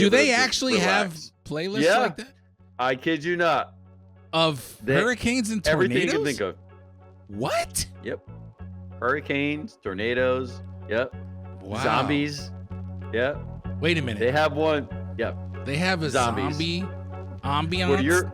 Do they actually have playlists like that? I kid you not. Of hurricanes and tornadoes? Everything you can think of. What? Yep. Hurricanes, tornadoes. Yep. Wow. Zombies. Yep. Wait a minute. They have one. Yep. They have a zombie ambiance?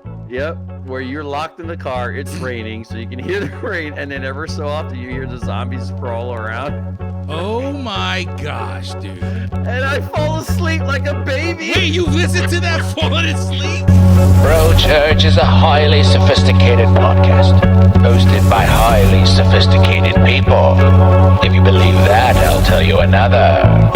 Where you're locked in the car, it's raining, so you can hear the rain, and then ever so often you hear the zombies crawl around. Oh my gosh, dude. And I fall asleep like a baby. Wait, you listen to that falling asleep? Bro Church is a highly sophisticated podcast, hosted by highly sophisticated people. If you believe that, I'll tell you another.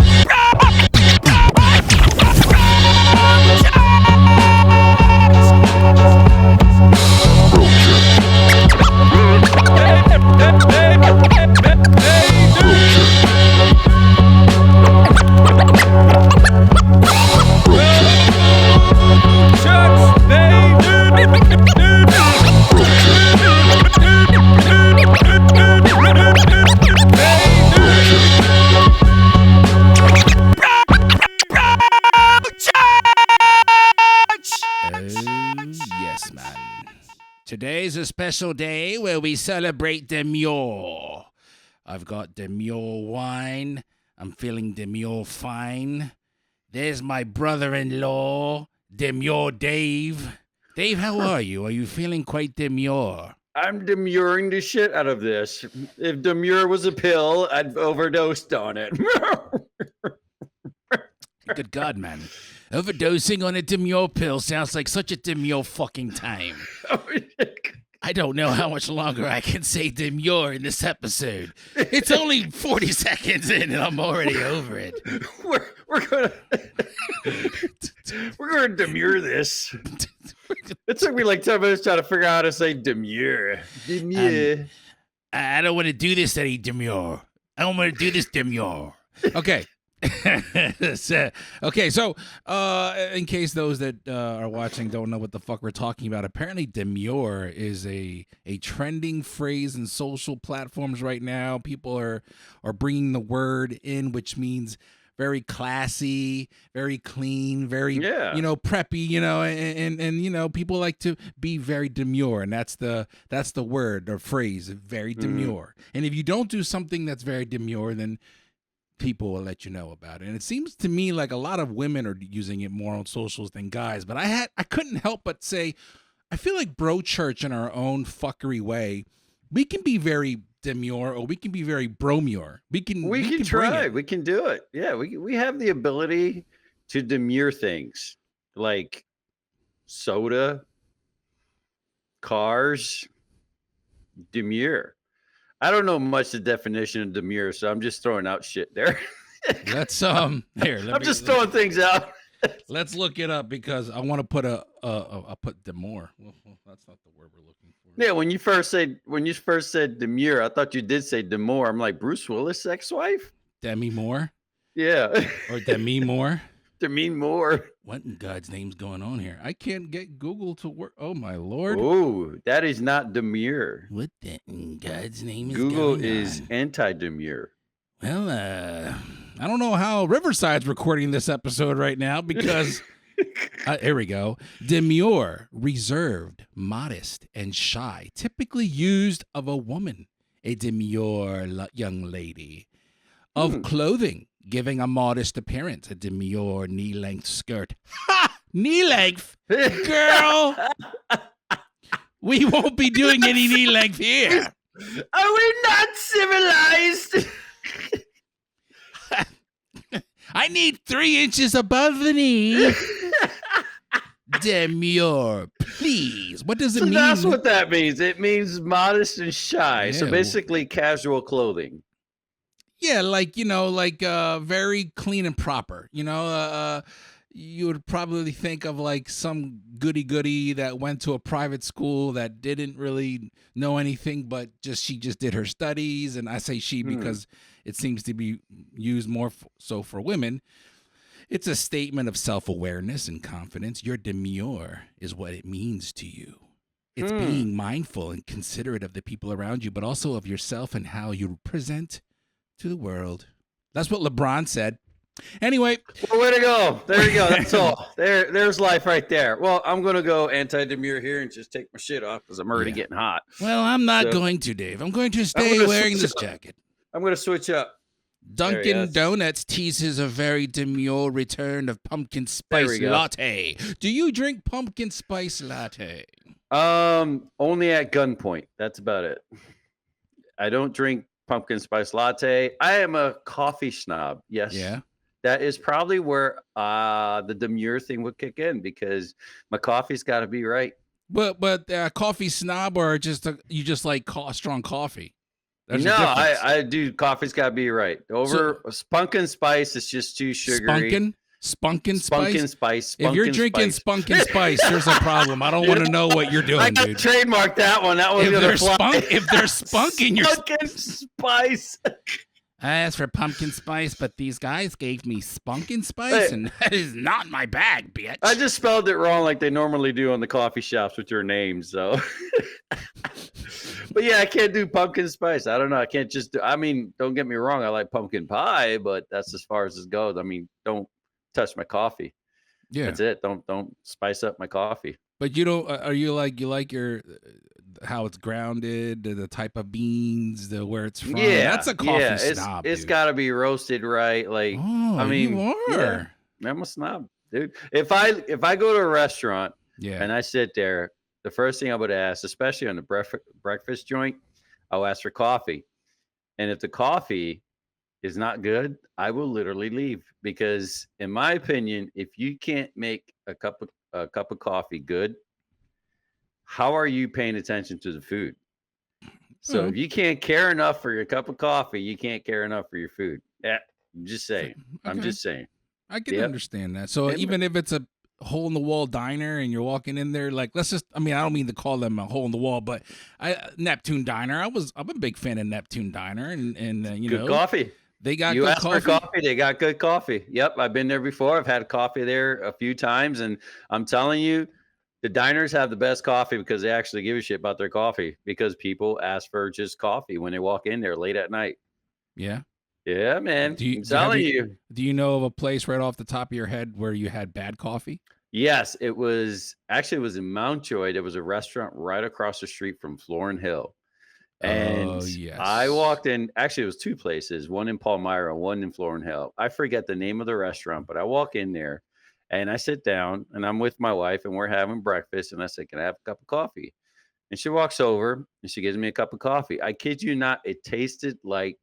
Today's a special day where we celebrate Demure. I've got Demure wine. I'm feeling Demure fine. There's my brother-in-law, Demure Dave. Dave, how are you? Are you feeling quite demure? I'm demuring the shit out of this. If demure was a pill, I'd overdosed on it. Good God, man. Overdosing on a demure pill sounds like such a demure fucking time. I don't know how much longer I can say demure in this episode. It's only 40 seconds in and I'm already over it. We're gonna demure this. It took me like 10 minutes trying to figure out how to say demure. Demure. I don't want to do this any demure. I don't want to do this demure. Okay. So in case those that are watching don't know what the fuck we're talking about, apparently demure is a trending phrase in social platforms right now. People are bringing the word in, which means very classy, very clean, very preppy, and people like to be very demure, and that's the word or phrase, very demure. And if you don't do something that's very demure, then people will let you know about it. And it seems to me like a lot of women are using it more on socials than guys. But I couldn't help but say, I feel like Bro Church in our own fuckery way, we can be very demure or we can be very bromure. We can try. We can do it. Yeah, we have the ability to demure things like soda, cars, demure. I don't know much the definition of demure, so I'm just throwing out shit there. Let's I'm just throwing things out. Let's look it up because I want to put I'll put demure. Well, that's not the word we're looking for. Yeah, when you first said demure, I thought you did say demure. I'm like, Bruce Willis' ex-wife? Demi Moore? Yeah. Or Demi Moore? Demi Moore. What in God's name's going on here? I can't get Google to work. Oh my Lord. Oh, that is not demure. What in God's name is Google going is on? Anti-demure. Well, I don't know how Riverside's recording this episode right now because here we go. Demure, reserved, modest, and shy, typically used of a woman, a demure young lady. Of clothing, giving a modest appearance, a demure knee-length skirt. Ha! Knee-length? Girl! We won't be doing any knee-length here. Are we not civilized? I need 3 inches above the knee. Demure, please. What does it mean? That's what that means. It means modest and shy. Yeah. So basically casual clothing. Yeah, like very clean and proper. You would probably think of like some goody that went to a private school that didn't really know anything, but she just did her studies. And I say she because it seems to be used more so for women. It's a statement of self-awareness and confidence. Your demure is what it means to you. It's being mindful and considerate of the people around you, but also of yourself and how you present to the world. That's what LeBron said. Anyway, Well, way to go. There you go. That's all. There's life right there. Well, I'm going to go anti-demure here and just take my shit off because I'm already getting hot. well, I'm not So- going to, Dave. I'm going to I'm stay gonna wearing switch this up. jacket. I'm going to switch up. Dunkin' Donuts teases a very demure return of pumpkin spice go. latte. Do you drink pumpkin spice latte? Only at gunpoint. That's about it. I don't drink pumpkin spice latte. I am a coffee snob. Yes. Yeah. That is probably where the demure thing would kick in because my coffee's got to be right. But coffee snob or you just like strong coffee? There's a No, difference. I do. Coffee's got to be right. Pumpkin spice is just too sugary. Spunkin' Spunkin' spice? spice. If you're drinking spunkin' spice, there's a problem. I don't want to know what you're I doing, got dude. trademark that one. That one's If gonna there's fly. if there's spunk in your Spunkin' spice. I asked for pumpkin spice, but these guys gave me spunkin' spice, and that is not my bag, bitch. I just spelled it wrong like they normally do on the coffee shops with your name. So, but yeah, I can't do pumpkin spice. I don't know. I can't just do. I mean, don't get me wrong. I like pumpkin pie, but that's as far as it goes. I mean, don't touch my coffee. Yeah, That's it. Don't spice up my coffee. but you don't. Are you like your how it's grounded, the type of beans, the where it's from? Yeah, That's a coffee yeah. snob. It's dude. got to be roasted right. Like Oh, I mean, you yeah. are. I'm a snob, dude. If I go to a restaurant Yeah. and I sit there, the first thing I would ask, especially on the breakfast joint, I'll ask for coffee. And if the coffee is not good, I will literally leave because, in my opinion, if you can't make a cup of coffee good, how are you paying attention to the food? So if you can't care enough for your cup of coffee, you can't care enough for your food. Yeah, I'm just saying. I'm Okay. just saying. I can Yep. understand that. So Yeah, even if it's a hole in the wall diner and you're walking in there, like I don't mean to call them a hole in the wall, but Neptune Diner. I'm a big fan of Neptune Diner, and you Good know coffee. they got You good asked for coffee, they got good coffee. Yep, I've been there before. I've had coffee there a few times, and I'm telling you, the diners have the best coffee because they actually give a shit about their coffee because people ask for just coffee when they walk in there late at night. Yeah. Yeah, man. I'm telling you. Do you know of a place right off the top of your head where you had bad coffee? Yes, it was in Mountjoy. There was a restaurant right across the street from Florin Hill. And Oh, yes. I walked in, actually, it was two places, one in Palmyra, one in Florin Hill. I forget the name of the restaurant, but I walk in there and I sit down and I'm with my wife and we're having breakfast. And I said, "Can I have a cup of coffee?" And she walks over and she gives me a cup of coffee. I kid you not, it tasted like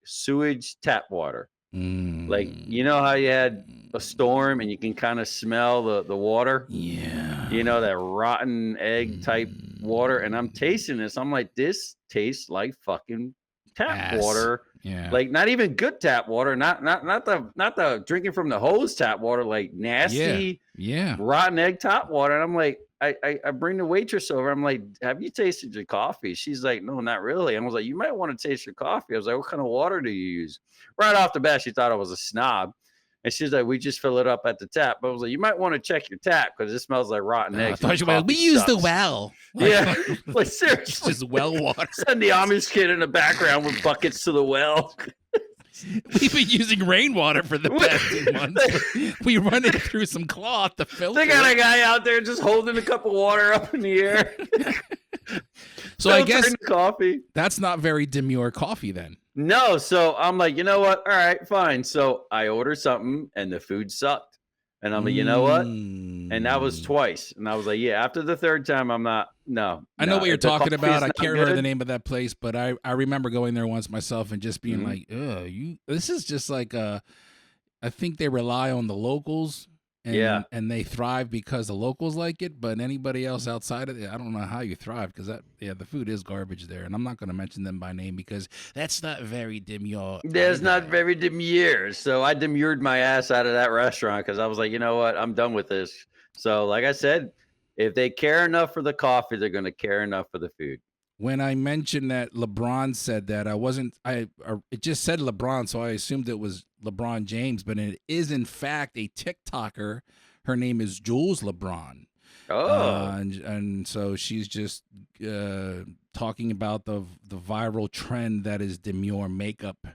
sewage tap water. Like, you know how you had a storm and you can kind of smell the water? Yeah. You know, that rotten egg type water. And I'm tasting this. I'm like, this tastes like fucking tap Ass. water. Yeah. Like not even good tap water, not the drinking from the hose tap water, like nasty Yeah. rotten egg tap water. And I'm like, I bring the waitress over. I'm like, "Have you tasted your coffee?" She's like, "No, not really." I was like, "You might want to taste your coffee." I was like, "What kind of water do you use?" Right off the bat, she thought I was a snob. And she's like, "We just fill it up at the tap." But I was like, "You might want to check your tap because it smells like rotten eggs." I thought you were like, we use the well. Yeah, like It's seriously. just well water. Send the Amish kid in the background with buckets to the well. We've been using rainwater for the past 2 months. We run it through some cloth to filter. They got a guy out there just holding a cup of water up in the air. So I Filtering guess the coffee. that's not very demure coffee then. No, so I'm like, you know what? All right, fine. So I ordered something and the food sucked. And I'm like, you know what? And that was twice. And I was like, yeah, after the third time, I'm not, no. I know what you're If the talking coffee about. is I not can't remember good- the name of that place, but I remember going there once myself and just being Mhm. like, ugh, this is just like I think they rely on the locals and, Yeah. and they thrive because the locals like it, but anybody else outside of it, I don't know how you thrive because the food is garbage there. And I'm not going to mention them by name because that's not very demure. There's not either. very demure. So I demured my ass out of that restaurant because I was like, you know what? I'm done with this. So like I said, if they care enough for the coffee, they're going to care enough for the food. When I mentioned that LeBron said that, it just said LeBron, so I assumed it was LeBron James, but it is in fact a TikToker. Her name is Jules LeBron. Oh, And so she's just talking about the viral trend that is demure makeup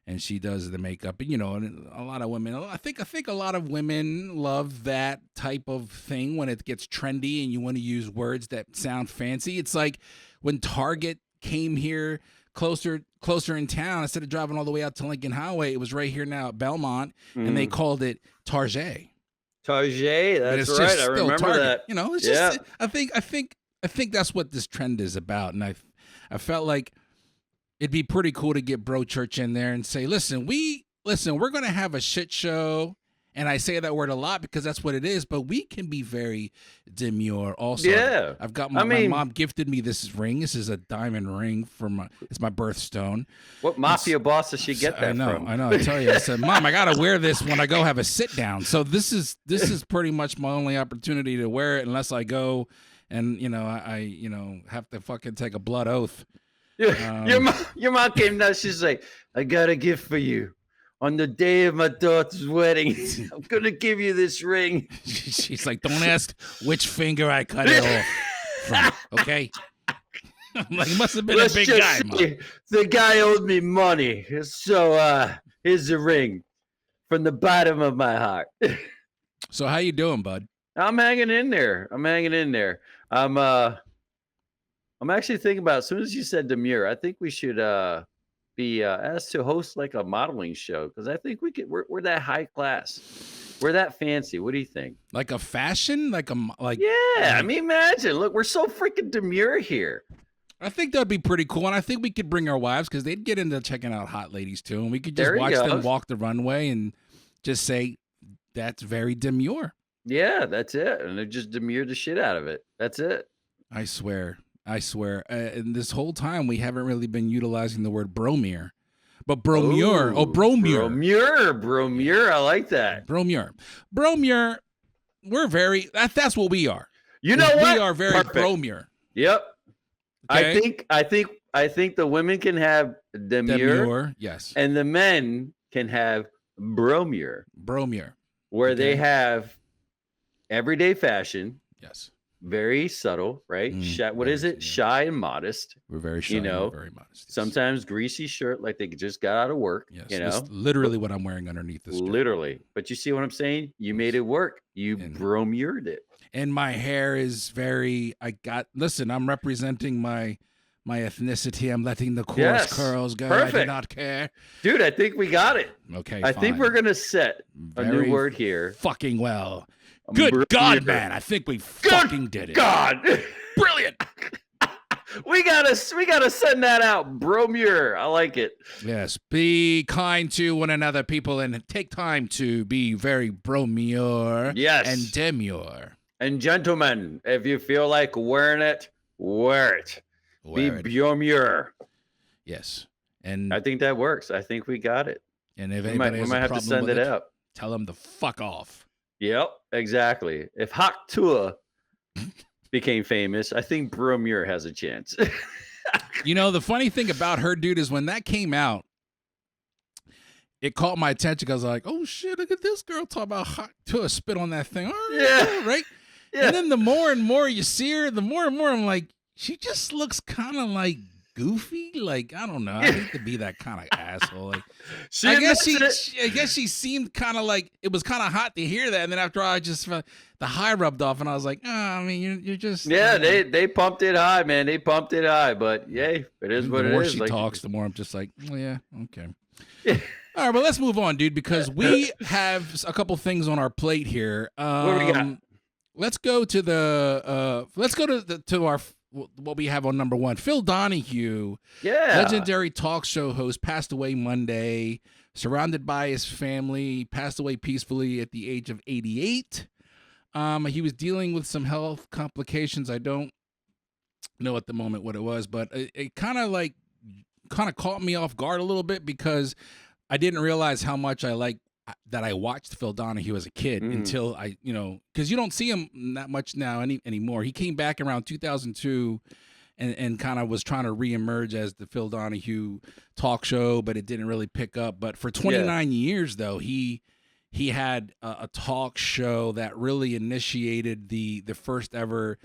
and she does the makeup. And, and a lot of women, I think a lot of women love that type of thing when it gets trendy and you want to use words that sound fancy. It's like when Target came here closer in town, instead of driving all the way out to Lincoln Highway, it was right here now at Belmont, and they called it Target. Target, that's right. I remember Target. that. It's just I think that's what this trend is about, and I felt like it'd be pretty cool to get Bro Church in there and say, listen, we're gonna have a shit show. And I say that word a lot because that's what it is, but we can be very demure also. Yeah. I've got my mom gifted me this ring. This is a diamond ring it's my birthstone. What mafia boss does she get that from? I know. I tell you, I said, Mom, I got to wear this when I go have a sit down. So this is pretty much my only opportunity to wear it unless I go and, I have to fucking take a blood oath. Your mom came down. She's like, I got a gift for you. On the day of my daughter's wedding, I'm going to give you this ring. She's like, don't ask which finger I cut it off from, okay? I'm like, he must have been a big guy, Mom. The guy owed me money. So here's the ring from the bottom of my heart. So how you doing, bud? I'm hanging in there. I'm actually thinking about, as soon as you said demure, I think we should be asked to host like a modeling show, because I think we're that high class, we're that fancy. What do you think? Like a fashion, I mean, imagine, look, we're so freaking demure here. I think that'd be pretty cool, and I think we could bring our wives because they'd get into checking out hot ladies too, and we could just watch them walk the runway and just say that's very demure. Yeah, that's it, and they just demure the shit out of it. That's it. I swear. And this whole time we haven't really been utilizing the word bromure, but bromure. Bromure. I like that. Bromure. We're very. That's what we are. You know what? We are very Perfect. bromure. Yep. Okay? I think the women can have demure. Yes. And the men can have bromure. Where they have everyday fashion. Yes. Very subtle, right? What is it? Yeah. Shy and modest. We're very shy. And very modest. Yes. Sometimes greasy shirt, like they just got out of work. Yes. That's literally what I'm wearing underneath this. Literally. But you see what I'm saying? You made it work. You bromured it. And my hair is very. I'm representing my ethnicity. I'm letting the coarse curls go. Perfect. I do not care. Dude, I think we got it. Okay. I think we're gonna set a new word here. Fucking well. Good God, man! I think we fucking did it. God, brilliant! we gotta send that out, bromure. I like it. Yes, be kind to one another, people, and take time to be very bromure. Yes, and demure. And gentlemen, if you feel like wearing it, wear it. Be bromure. Yes, and I think that works. I think we got it. And if anybody has a problem have to send it out, tell them to fuck off. Yep, exactly. If Hawk Tua became famous, I think Bromure has a chance. The funny thing about her, dude, is when that came out, it caught my attention because I was like, oh, shit, look at this girl talk about Hawk Tua, spit on that thing. Oh, yeah. Right? Yeah. And then the more and more you see her, the more and more I'm like, she just looks kind of like goofy. Like, I don't know. I hate to be that kind of asshole. Like, I guess she seemed kind of like it was kind of hot to hear that, and then after I just the high rubbed off, and I was like, I mean, you're just they pumped it high, man. They pumped it high, but yay, it is what it is. The more she talks, the more I'm just like, yeah, okay. All right, but let's move on, dude, because we have a couple things on our plate here. What do we got? Let's go to our what we have on number one. Phil Donahue, legendary talk show host, passed away Monday, surrounded by his family, passed away peacefully at the age of 88. He was dealing with some health complications. I don't know at the moment what it was, but it kind of caught me off guard a little bit because I didn't realize how much I watched Phil Donahue as a kid until because you don't see him that much now anymore. He came back around 2002 and kind of was trying to reemerge as the Phil Donahue talk show, but it didn't really pick up. But for 29 years, though, he had a talk show that really initiated the first ever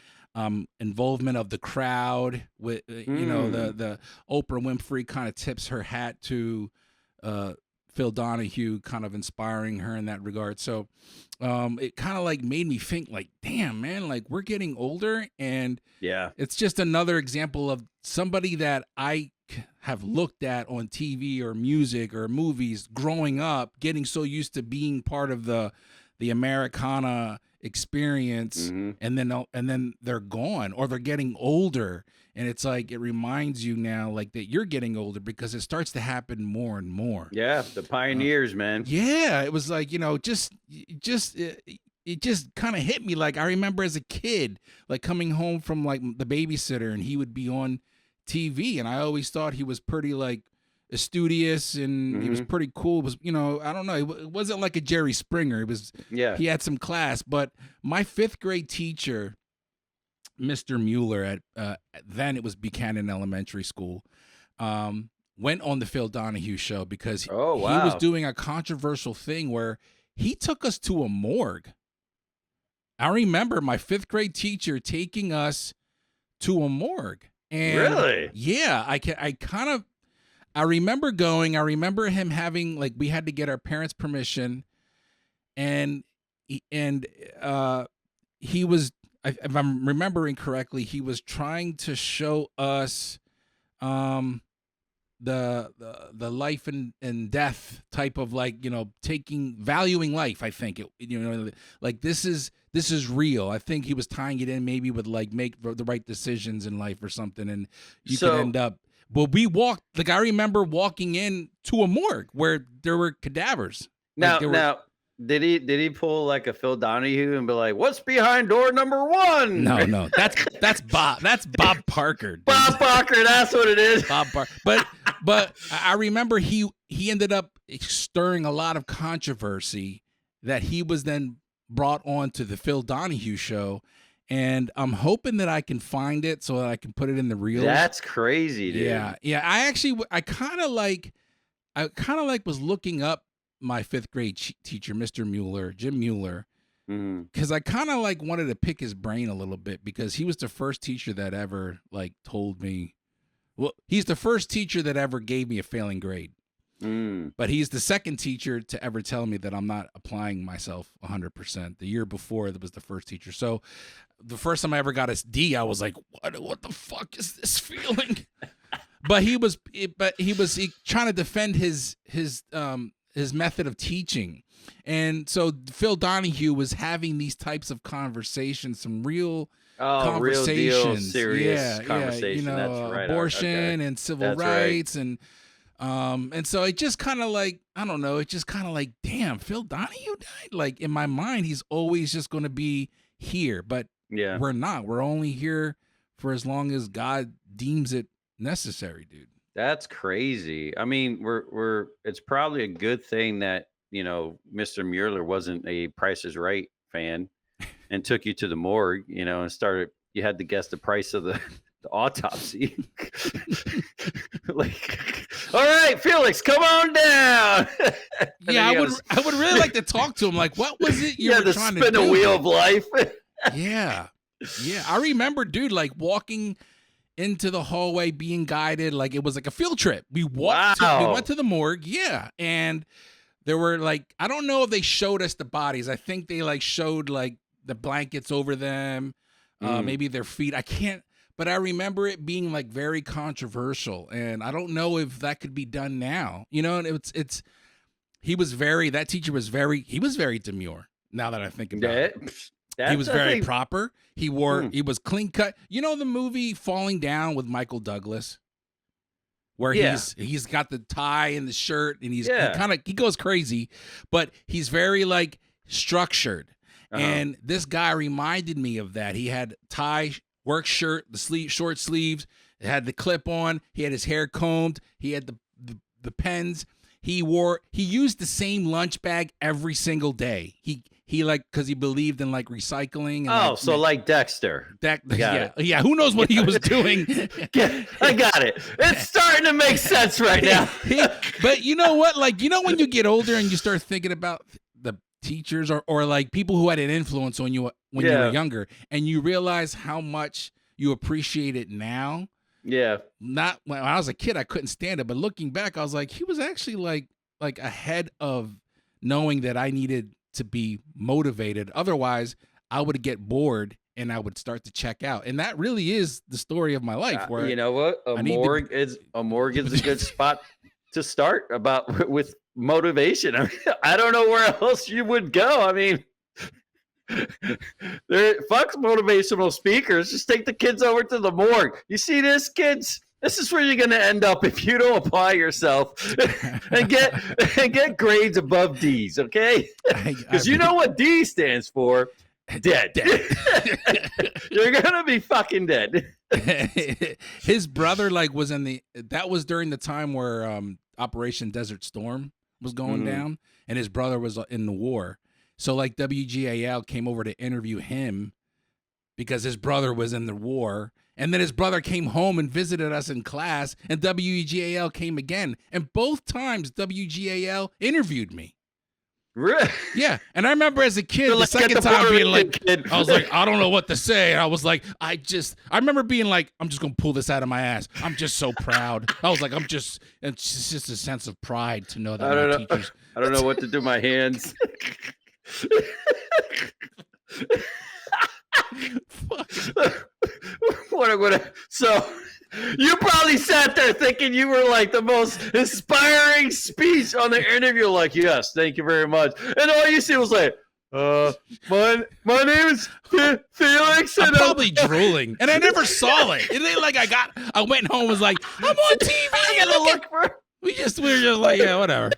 involvement of the crowd with, the Oprah Winfrey kind of tips her hat to Phil Donahue kind of inspiring her in that regard. So it kind of like made me think like, damn, man, like we're getting older, and Yeah. it's just another example of somebody that I have looked at on TV or music or movies growing up, getting so used to being part of the Americana experience, Mm-hmm. and then they're gone or they're getting older, and it's like it reminds you now like that you're getting older because it starts to happen more and more. Yeah, the pioneers, man. Yeah, it was like, it just kind of hit me. Like I remember as a kid, like coming home from like the babysitter, and he would be on TV, and I always thought he was pretty like studious, and he was pretty cool. It was, I don't know, it wasn't like a Jerry Springer. It was, Yeah. he had some class. But my 5th grade teacher, Mr. Mueller at then it was Buchanan Elementary School, went on the Phil Donahue show because Oh, he was wow. doing a controversial thing where he took us to a morgue. I remember my 5th grade teacher taking us to a morgue. And Really? yeah, I remember going. I remember him having, like, we had to get our parents' permission, and he was, if I'm remembering correctly, he was trying to show us the life and death type of, like, valuing life. I think it, like this is real. I think he was tying it in maybe with like make the right decisions in life or something, and you could end up. Well, we walked, like I remember walking in to a morgue where there were cadavers. Now, Like, did he pull like a Phil Donahue and be like, "What's behind door number 1"? No, that's Bob Parker. Dude. Bob Parker, that's what it is. Bob Parker. But I remember he ended up stirring a lot of controversy that he was then brought on to the Phil Donahue show. And I'm hoping that I can find it so that I can put it in the reels. That's crazy, dude. Yeah. I kind of like was looking up my 5th grade teacher, Mr. Mueller, Jim Mueller, because I kind of like wanted to pick his brain a little bit, because he was the first teacher that ever like told me. Well, he's the first teacher that ever gave me a failing grade. But he's the second teacher to ever tell me that I'm not applying myself 100%. The year before, that was the first teacher. So the first time I ever got a D, I was like, what the fuck is this feeling? But he was trying to defend his method of teaching. And so Phil Donahue was having these types of conversations, some real conversations, real deal, serious conversation. That's right. Abortion and civil rights, right. And so it just kind of like, I don't know, it just kind of like, damn, Phil Donahue died. Like in my mind, he's always just going to be here, but yeah, we're not. We're only here for as long as God deems it necessary, dude. That's crazy. I mean, it's probably a good thing that, Mr. Mueller wasn't a Price is Right fan and took you to the morgue, and you had to guess the price of the autopsy. Like, all right, Felix, come on down. Yeah, I would really like to talk to him. Like, what was it you were trying to do? Spin the wheel of life. Yeah. I remember, dude, like walking into the hallway, being guided like it was like a field trip. We went to the morgue, yeah, and there were like, I don't know if they showed us the bodies. I think they like showed like the blankets over them, maybe their feet. I can't. But I remember it being like very controversial, and I don't know if that could be done now. And that teacher was very demure. Now that I think about it, he was very proper. He was clean cut. You know the movie Falling Down with Michael Douglas, where he's got the tie and the shirt, and he goes crazy, but he's very like structured. And this guy reminded me of that. He had tie, work shirt, the short sleeves. It had the clip on. He had his hair combed. He had the pens. He used the same lunch bag every single day. He like, because he believed in like recycling. And like Dexter. Yeah. Who knows what he was doing? I got it. It's starting to make sense right now. But you know what? Like, when you get older and you start thinking about the teachers or like people who had an influence on you when you were younger, and you realize how much you appreciate it now. Yeah. Not when I was a kid, I couldn't stand it, but looking back, I was like, he was actually like like ahead of knowing that I needed to be motivated. Otherwise, I would get bored and I would start to check out. And that really is the story of my life. Where you know what? A morgue is a good spot to start with motivation. I mean, I don't know where else you would go. I mean, fuck motivational speakers. Just take the kids over to the morgue. You see this, kids? This is where you're going to end up if you don't apply yourself and get grades above D's, okay? Because you know what D stands for? Dead. You're going to be fucking dead. His brother was that was during the time where Operation Desert Storm was going down, and his brother was in the war. So like WGAL came over to interview him because his brother was in the war. And then his brother came home and visited us in class, and WGAL came again. And both times WGAL interviewed me. Really? Yeah. And I remember as a kid, the second time being like, I was like, I don't know what to say. And I was like, I remember being like, I'm just going to pull this out of my ass. I'm just so proud. I was like, it's just a sense of pride to know that my teachers. I don't know what to do with my hands. So you probably sat there thinking you were like the most inspiring speech on the interview, like, yes, thank you very much, and all you see was like, my name is Felix, and I'm probably drooling, and I never saw it. It ain't like I went home and was like, I'm on TV. I gotta look for. We were just like, yeah, whatever.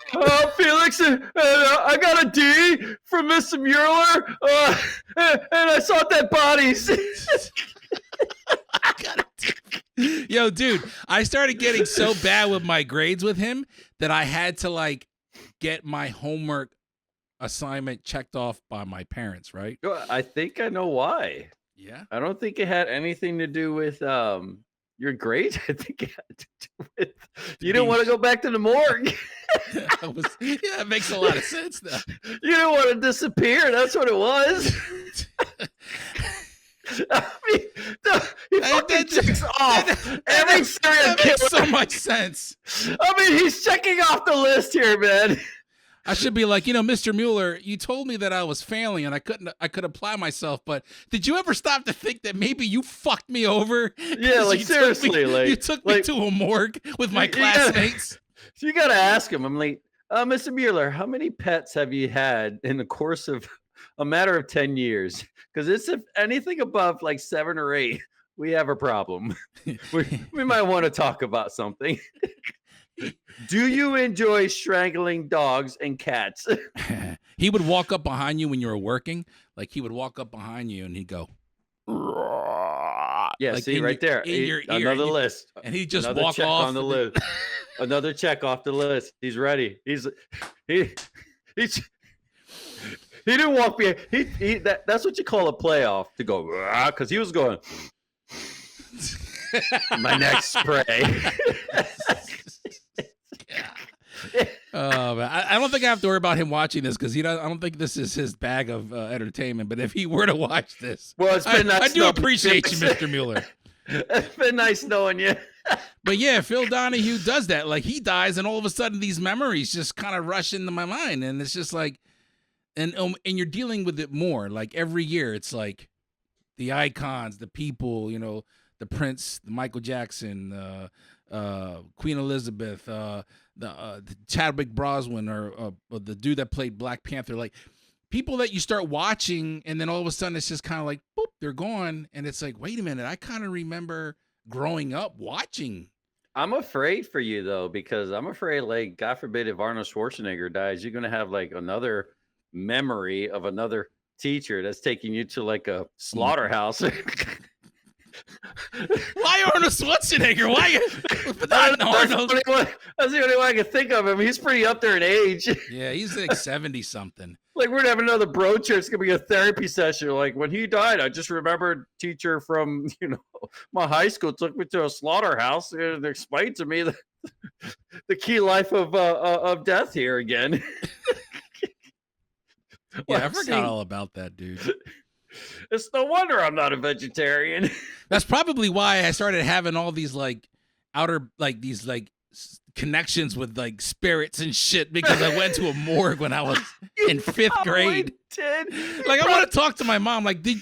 Felix, I got a D from Mr. Mueller, and I saw dead bodies. I got a D. Yo, dude, I started getting so bad with my grades with him that I had to get my homework assignment checked off by my parents, right? I think I know why. Yeah. I don't think it had anything to do with your grades. I think it had to do with you didn't want to go back to the morgue. That makes a lot of sense now. You didn't want to disappear. That's what it was. I mean, he fucking checks off every serial killer. Makes so much sense. I mean, he's checking off the list here, man. I should be like, Mr. Mueller, you told me that I was failing and I could apply myself, but did you ever stop to think that maybe you fucked me over? Yeah, like seriously, you took me to a morgue with my classmates. So you gotta ask him. I'm like, Mr. Mueller, how many pets have you had in the course of a matter of 10 years? Because it's if anything above 7 or 8, we have a problem. we might want to talk about something. Do you enjoy strangling dogs and cats? He would walk up behind you when you were working. He would walk up behind you and he'd go. Yeah, see right there. Another list. And he'd just another walk check off on the list. Another check off the list. He's ready. He didn't walk behind. That's what you call a playoff, to go because he was going. My next spray. Oh man, I don't think I have to worry about him watching this because I don't think this is his bag of entertainment. But if he were to watch this, well, it's been nice. I do appreciate you, Mr. Mueller. It's been nice knowing you. But yeah, Phil Donahue does that. He dies, and all of a sudden, these memories just kind of rush into my mind, and it's just and you're dealing with it more. Every year, it's the icons, the people, the Prince, the Michael Jackson, Queen Elizabeth, the Chadwick Boseman, or the dude that played Black Panther, people that you start watching, and then all of a sudden it's just kind of boop, they're gone, and it's wait a minute, I kind of remember growing up watching. I'm afraid for you though, because I'm afraid, God forbid, if Arnold Schwarzenegger dies, you're gonna have another memory of another teacher that's taking you to a slaughterhouse. Why Arnold Schwarzenegger? Why? Not Arnold. That's the only way I can think of him. He's pretty up there in age. Yeah, he's 70 something. We're gonna have another bro chair. It's gonna be a therapy session. When he died, I just remembered teacher from my high school took me to a slaughterhouse and explained to me the key life of death here again. Yeah, I forgot all about that, dude. It's no wonder I'm not a vegetarian. That's probably why I started having all these outer these connections with like spirits and shit because I went to a morgue when I was in 5th grade. Like, I want to talk to my mom. Like, do you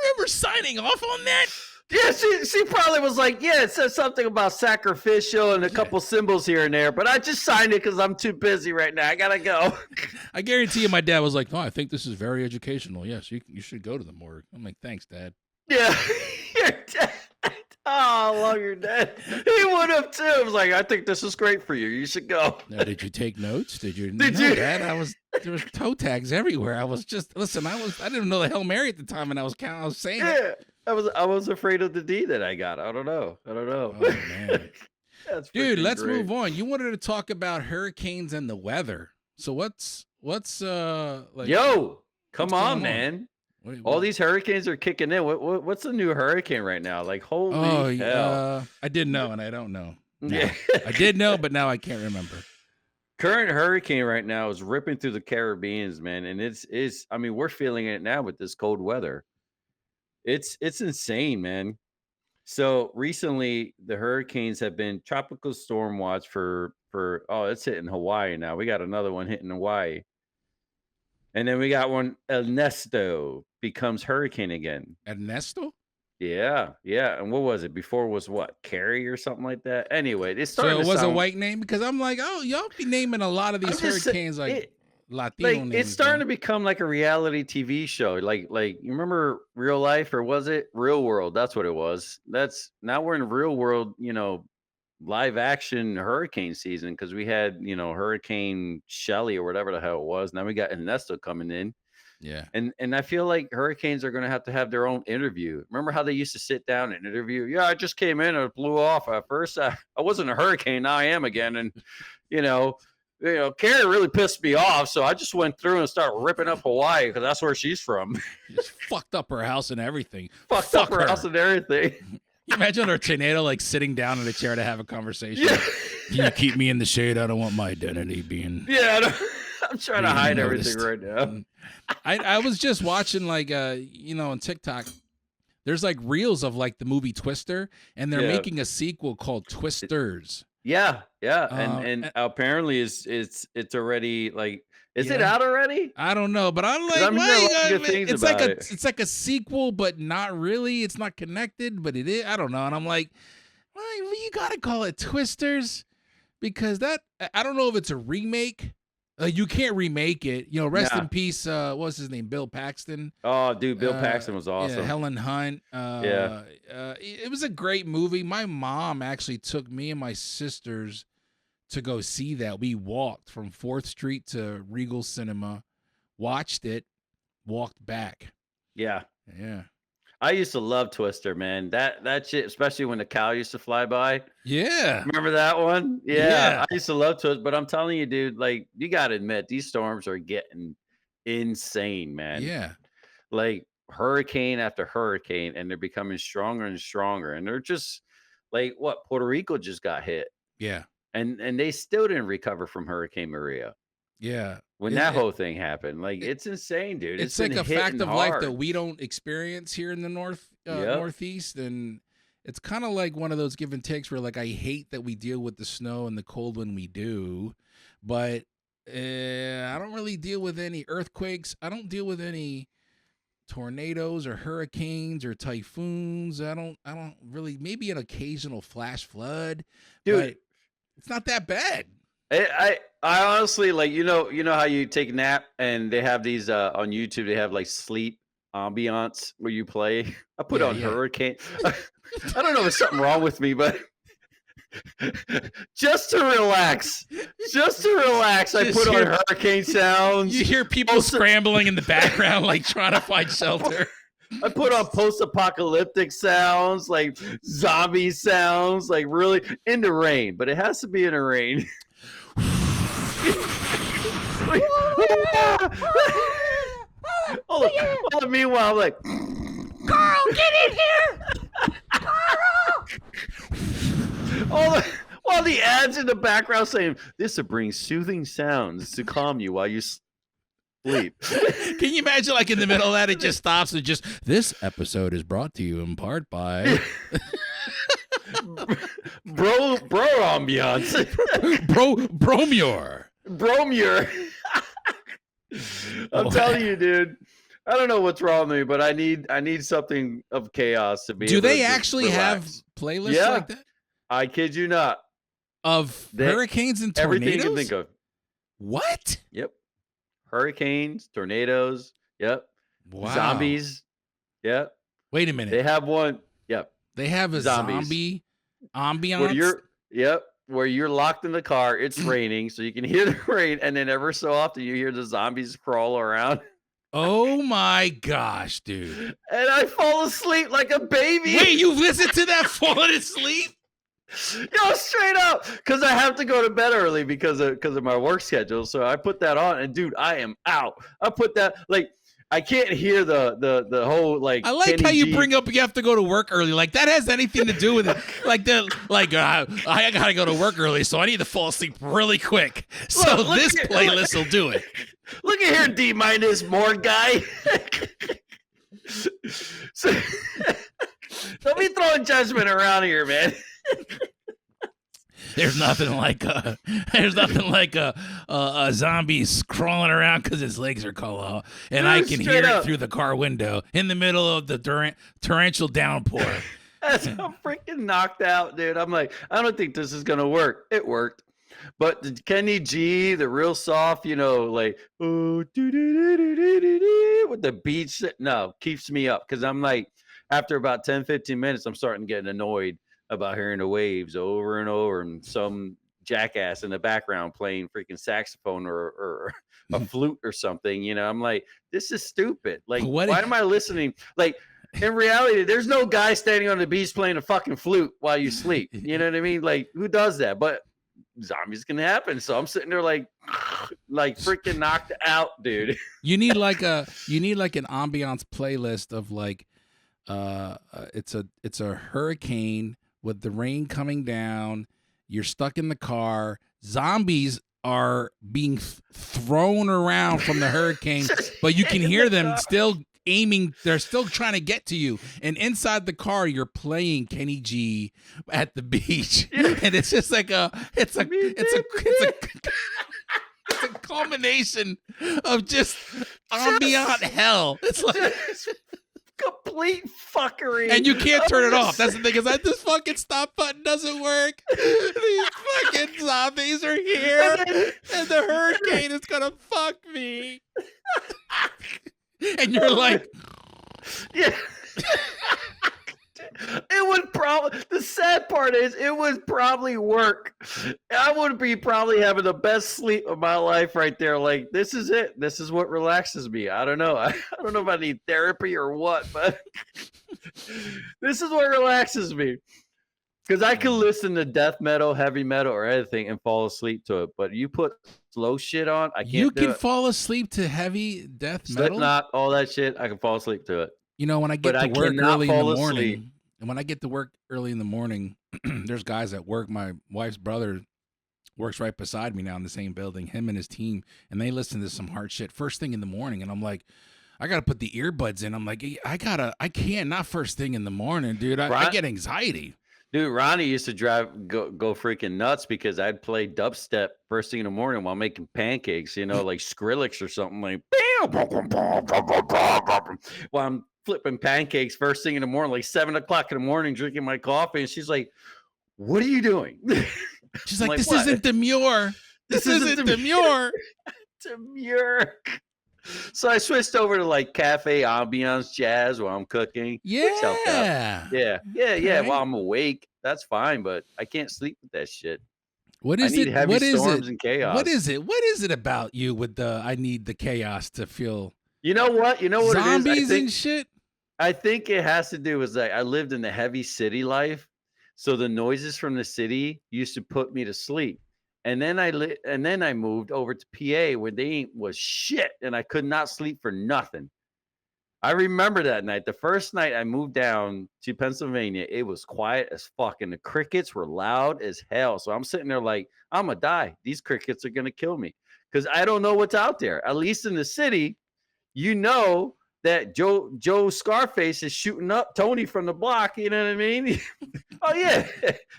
remember signing off on that? Yeah, she probably was like, yeah, it says something about sacrificial and a couple symbols here and there, but I just signed it because I'm too busy right now. I gotta go. I guarantee you, my dad was like, "No, I think this is very educational. Yes, you should go to the morgue." I'm like, "Thanks, Dad." Yeah, your dad. Oh, love your dad. He would have too. I was like, I think this is great for you. You should go. Now, did you take notes? Did you? Did no, you? Dad, there was toe tags everywhere. I was just listen. I didn't know the Hail Mary at the time, and I was saying it. Yeah. I was afraid of the D that I got. I don't know. Oh man, That's dude, freaking let's great. move on. You wanted to talk about hurricanes and the weather. So what's like? Yo, come what's on, going on? man. What- All these hurricanes are kicking in. What's the new hurricane right now? Like, holy hell. I did know, and I don't know. Yeah. I did know, but now I can't remember. Current hurricane right now is ripping through the Caribbeans, man, and it's I mean, we're feeling it now with this cold weather. It's insane, man. So recently, the hurricanes have been tropical storm watch for it's hitting Hawaii now. We got another one hitting Hawaii, and then we got one. Ernesto becomes hurricane again. Ernesto? Yeah. And what was it before? Was what, Carrie or something like that? Anyway, it's So starting. it to was a sound, white name because I'm like, oh, y'all be naming a lot of these I'm just sa- hurricanes like it- Latino like names. it's starting to man. become like a reality TV show. Like you remember Real Life, or was it Real World? That's what it was. That's now we're in Real World, live action hurricane season, because we had, Hurricane Shelley or whatever the hell it was. Now we got Ernesto coming in. Yeah. And I feel like hurricanes are going to have their own interview. Remember how they used to sit down and interview? Yeah, I just came in and it blew off. At first, I wasn't a hurricane. Now I am again. And, Carrie really pissed me off. So I just went through and started ripping up Hawaii because that's where she's from. Just fucked up her house and everything. Fucked Fuck up her house and everything. Can you imagine a tornado like sitting down in a chair to have a conversation? Yeah. Can you keep me in the shade? I don't want my identity being. Yeah. I'm trying to being hide noticed. everything right now. I was just watching like on TikTok. There's like reels of like the movie Twister, and they're Yeah. making a sequel called Twisters. Yeah. and- And apparently it's already like, is it Yeah. out already? I don't know, but I'm like, I'm hearing well, a lot of good things it's like about a it. it's like a sequel, but not really. It's not connected, but it is. I don't know, and I'm like, well, you gotta call it Twisters because I don't know if it's a remake. You can't remake it. Rest Nah. in peace. What's his name? Bill Paxton. Oh, dude, Bill Paxton was awesome. Yeah, Helen Hunt. Yeah. It was a great movie. My mom actually took me and my sisters to go see that. We walked from 4th Street to Regal Cinema, watched it, walked back. Yeah. Yeah. I used to love Twister, man. That shit, especially when the cow used to fly by. Yeah. Remember that one? Yeah. Yeah. I used to love Twister, but I'm telling you, dude, like, you got to admit, these storms are getting insane, man. Yeah. Like hurricane after hurricane, and they're becoming stronger and stronger. And they're just like, what? Puerto Rico just got hit. Yeah. And they still didn't recover from Hurricane Maria. Yeah. When that whole thing happened. Like, it's insane, dude. It's been like a fact hitting of life hard. that we don't experience here in the Northeast. And it's kind of like one of those give and takes where, like, I hate that we deal with the snow and the cold when we do, but I don't really deal with any earthquakes. I don't deal with any tornadoes or hurricanes or typhoons. I don't really, maybe an occasional flash flood, Dude. but it's not that bad. I honestly, like, how you take a nap and they have these on YouTube, they have like sleep ambiance where you play. I put on Hurricane. I don't know if there's something wrong with me, but just to relax, I put on hurricane sounds. You hear people scrambling in the background, like trying to find shelter. I put on post-apocalyptic sounds, like zombie sounds, like really in the rain, but it has to be in the rain. Hold on, meanwhile, I'm like, Carl, get in here! Carl! While the ads in the background saying, this will bring soothing sounds to calm you while you sleep. Can you imagine, like, in the middle of that, it just stops and just, this episode is brought to you in part by... bro ambiance. Bromure. Bromure. I'm telling you, dude. I don't know what's wrong with me, but I need something of chaos to be. Do able they to just actually relax. have playlists like that? I kid you not. Of hurricanes and tornadoes? Everything you can think of. What? Yep. Hurricanes, tornadoes. Yep. Wow. Zombies. Yep. Wait a minute. They have one. Yep. They have a zombie ambiance? Where you're locked in the car, it's raining, so you can hear the rain, and then ever so often you hear the zombies crawl around. Oh my gosh, dude. And I fall asleep like a baby. Wait, you listened to that falling asleep? Yo, straight up, because I have to go to bed early because of my work schedule. So I put that on, and dude, I am out. I put that I can't hear the whole I like Kenny how you G. bring up you have to go to work early. Like that has anything to do with it. I gotta go to work early, so I need to fall asleep really quick. So Look this playlist will do it. Look at here, D- morgue guy. So, don't be throwing judgment around here, man. There's nothing like a zombie crawling around because his legs are cut off, and Dude, I can hear straight it up. through the car window in the middle of the torrential downpour. I'm freaking knocked out, dude. I'm like, I don't think this is gonna work. It worked. But the Kenny G, the real soft, like, oh, with the beats, no, keeps me up. Because I'm like, after about 10, 15 minutes, I'm starting getting annoyed about hearing the waves over and over and some jackass in the background playing freaking saxophone or a flute or something. I'm like, this is stupid. Like, why am I listening? Like, in reality, there's no guy standing on the beach playing a fucking flute while you sleep. You know what I mean? Like, who does that? But zombies can happen. So I'm sitting there like freaking knocked out, dude. You need like an ambiance playlist of like, it's a hurricane with the rain coming down. You're stuck in the car. Zombies are being thrown around from the hurricane, but you can hear them still aiming. They're still trying to get to you. And inside the car, you're playing Kenny G at the beach, and it's just like it's a culmination of just ambient hell. It's like complete fuckery. And you can't turn it off. That's the thing, is that this fucking stop button doesn't work. These fucking zombies are here, and the hurricane is gonna fuck me. And you're like, yeah. It would probably, the sad part is it would probably work. I would be probably having the best sleep of my life right there. Like, this is it. This is what relaxes me. I don't know. I don't know if I need therapy or what, but this is what relaxes me. Because I can listen to death metal, heavy metal, or anything and fall asleep to it. But you put slow shit on, I can't you do can it. fall asleep to heavy death metal? Slipknot, all that shit, I can fall asleep to it. When I get But to I work cannot early in fall the morning, asleep. and when I get to work early in the morning, there's guys at work. My wife's brother works right beside me now in the same building, him and his team, and they listen to some hard shit first thing in the morning. And I'm like, I got to put the earbuds in. I'm like, I can't, not first thing in the morning, dude. I get anxiety. Dude, Ronnie used to go freaking nuts because I'd play dubstep first thing in the morning while making pancakes, like Skrillex or something, like while I'm flipping pancakes first thing in the morning, like 7 o'clock in the morning, drinking my coffee. And she's like, what are you doing? She's like, this isn't demure. This isn't demure. Demure. So I switched over to like cafe ambiance jazz while I'm cooking. Yeah. Yeah. Okay. While I'm awake, that's fine, but I can't sleep with that shit. What is I need it? heavy What is storms it? and chaos. What is it? What is it about you with the I need the chaos to feel? You know what? Zombies it is? and shit. I think it has to do with like I lived in the heavy city life, so the noises from the city used to put me to sleep. And then I moved over to PA where they was shit, and I could not sleep for nothing. I remember that night. The first night I moved down to Pennsylvania, it was quiet as fuck, and the crickets were loud as hell. So I'm sitting there like, I'm gonna die. These crickets are gonna kill me because I don't know what's out there. At least in the city, that Joe Scarface is shooting up Tony from the block. You know what I mean? Oh yeah,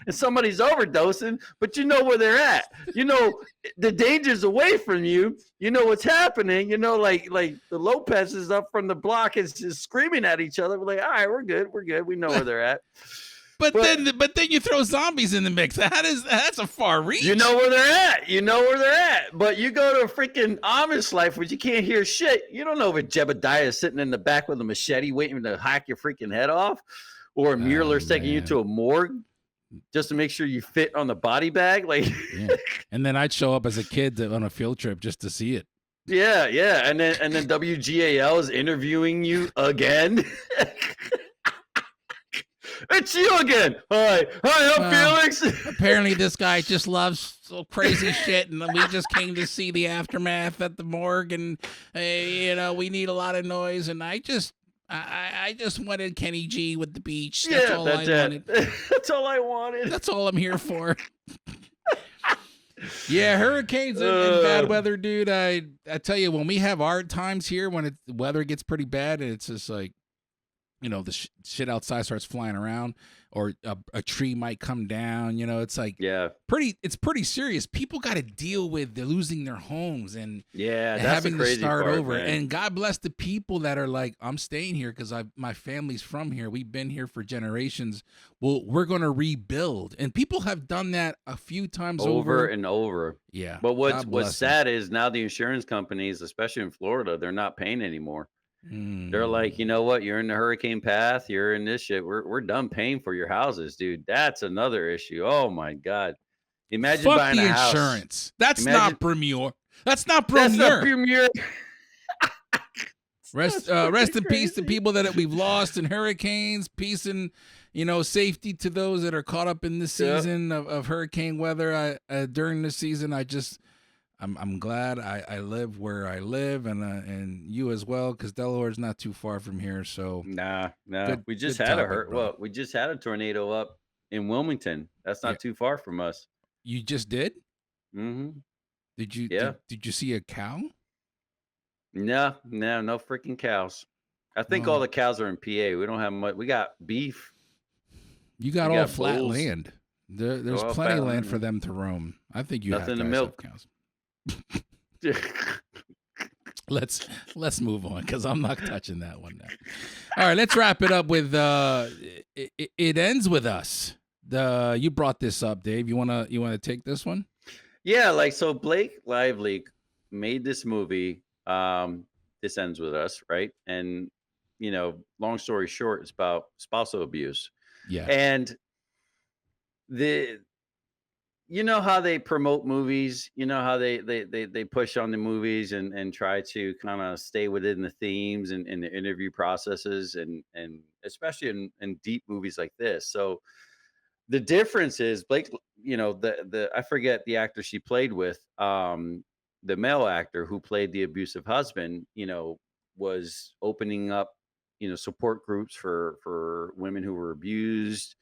and somebody's overdosing, but you know where they're at. You know the danger's away from you. You know what's happening. You know, like the Lopez is up from the block, is just screaming at each other. We're like, all right, we're good. We know where they're at. But then you throw zombies in the mix. That's a far reach. You know where they're at. But you go to a freaking Amish life where you can't hear shit. You don't know if Jebediah is sitting in the back with a machete waiting to hack your freaking head off, or Mueller's taking you to a morgue just to make sure you fit on the body bag. Like, yeah. And then I'd show up as a kid on a field trip just to see it. Yeah. And then WGAL is interviewing you again. It's you again. Hi, I'm Felix. Apparently, this guy just loves crazy shit, and we just came to see the aftermath at the morgue, and we need a lot of noise, and I just wanted Kenny G with the beach. That's all I wanted. That's all I wanted. That's all I'm here for. Yeah, hurricanes and bad weather, dude. I tell you, when we have hard times here, when the weather gets pretty bad, and it's just like, the shit outside starts flying around, or a tree might come down. It's like, it's pretty serious. People got to deal with losing their homes and that's having the crazy to start part, over. Man. And God bless the people that are like, I'm staying here because my family's from here. We've been here for generations. Well, we're going to rebuild. And people have done that a few times over and over. Yeah. But what's sad is now the insurance companies, especially in Florida, they're not paying anymore. They're like, you know what? You're in the hurricane path. You're in this shit. We're done paying for your houses, dude. That's another issue. Oh my God! Imagine Fuck buying the a house. Insurance. That's not Bromure. That's not Bromure. That's not Bromure. Rest in peace to people that we've lost in hurricanes. Peace and safety to those that are caught up in this season of hurricane weather. During this season, I'm glad I live where I live, and you as well, because Delaware's not too far from here. So nah. We just had we just had a tornado up in Wilmington. That's not too far from us. You just did? Mm-hmm. Did you? Yeah. Did you see a cow? No freaking cows. I think all the cows are in PA. We don't have much. We got beef. You got all flat land. There's plenty of land for them to roam. I think you nothing have to milk cows. Let's move on, because I'm not touching that one now. All right, let's wrap it up with it ends with us. You brought this up, Dave. You wanna take this one? Yeah, so Blake Lively made this movie. This ends with us, right? And long story short, it's about spousal abuse. Yeah, and how they promote movies, how they push on the movies and try to kind of stay within the themes and the interview processes, and especially in deep movies like this. So the difference is Blake, the I forget the actor she played with, the male actor who played the abusive husband, was opening up, support groups for women who were abused,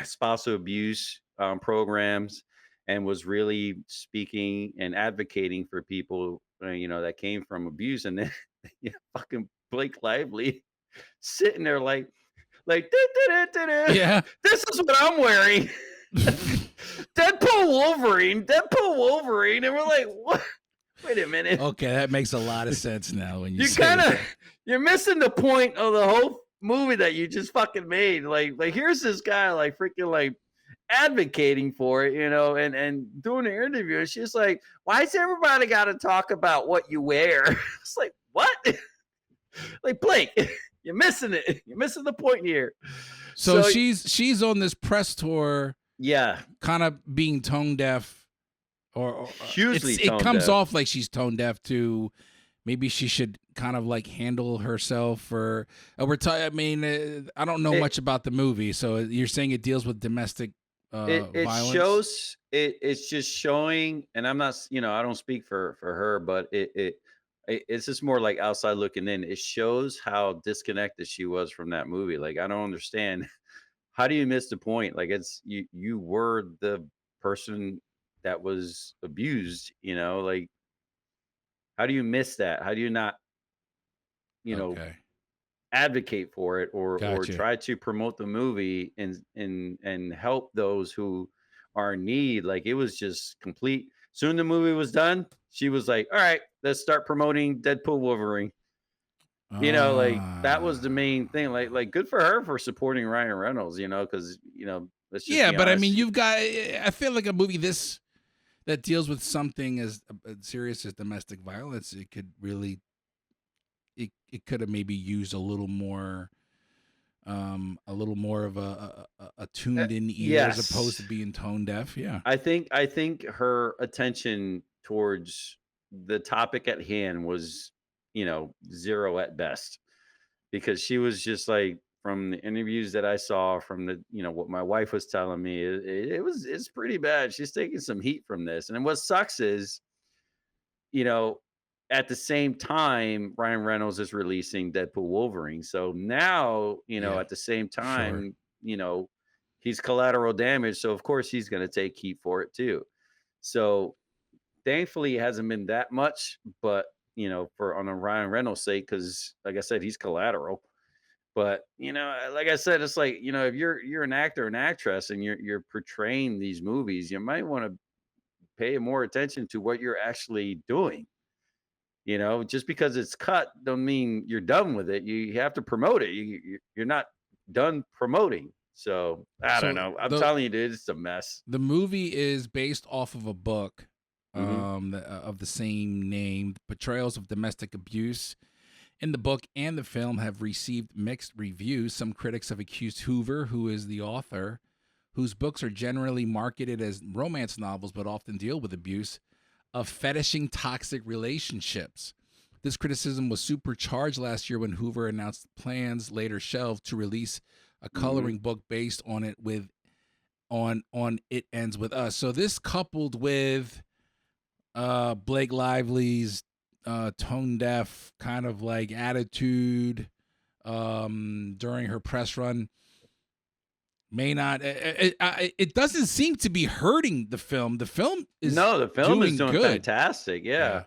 spousal abuse programs, and was really speaking and advocating for people, that came from abuse. And then fucking Blake Lively sitting there like, yeah, this is what I'm wearing. Deadpool Wolverine, and we're like, what? Wait a minute. Okay, that makes a lot of sense now when you're missing the point of the whole movie that you just fucking made. Like here's this guy freaking advocating for it, and doing an interview, and she's like, why is everybody got to talk about what you wear? It's like, what? Like, Blake, you're missing it. You're missing the point here. So she's on this press tour, kind of being tone deaf, or hugely it comes off like she's tone deaf to maybe she should kind of handle herself, or I don't know much about the movie. So you're saying it deals with domestic violence? Shows it's just showing, and I'm not, I don't speak for her, but it's just more like outside looking in. It shows how disconnected she was from that movie. Like, I don't understand. How do you miss the point? Like, it's you were the person that was abused, like, how do you miss that? How do you not, Okay. advocate for it or Gotcha. try to promote the movie and help those who are in need. Like it was just complete. Soon the movie was done, she was like, "All right, let's start promoting Deadpool Wolverine." Like that was the main thing. Like good for her for supporting Ryan Reynolds. Because let's just Yeah, be but I honest. mean, you've got. I feel like a movie that deals with something as serious as domestic violence, it could really, it could have maybe used a little more of a tuned in ear as opposed to Yes. being tone deaf. Yeah. I think her attention towards the topic at hand was, zero at best, because she was just like, from the interviews that I saw, from the, what my wife was telling me, it's pretty bad. She's taking some heat from this. And what sucks is, you know, at the same time, Ryan Reynolds is releasing Deadpool Wolverine. So now, Yeah, at the same sure. time, he's collateral damage. So of course he's going to take heat for it too. So thankfully it hasn't been that much, but for on a Ryan Reynolds sake, because like I said, he's collateral. But like I said, it's like, if you're an actor or an actress and you're portraying these movies, you might want to pay more attention to what you're actually doing. Just because it's cut don't mean you're done with it. You have to promote it. You're not done promoting. So I don't know. I'm telling you, dude, it's a mess. The movie is based off of a book Mhm. of the same name. Portrayals of domestic abuse in the book and the film have received mixed reviews. Some critics have accused Hoover, who is the author, whose books are generally marketed as romance novels but often deal with abuse, of fetishing toxic relationships. This criticism was supercharged last year when Hoover announced plans, later shelved, to release a coloring book based on it on It Ends With Us. So this coupled with Blake Lively's tone deaf kind of like attitude during her press run may not, it doesn't seem to be hurting the film. The film is the film is doing good. fantastic. Yeah.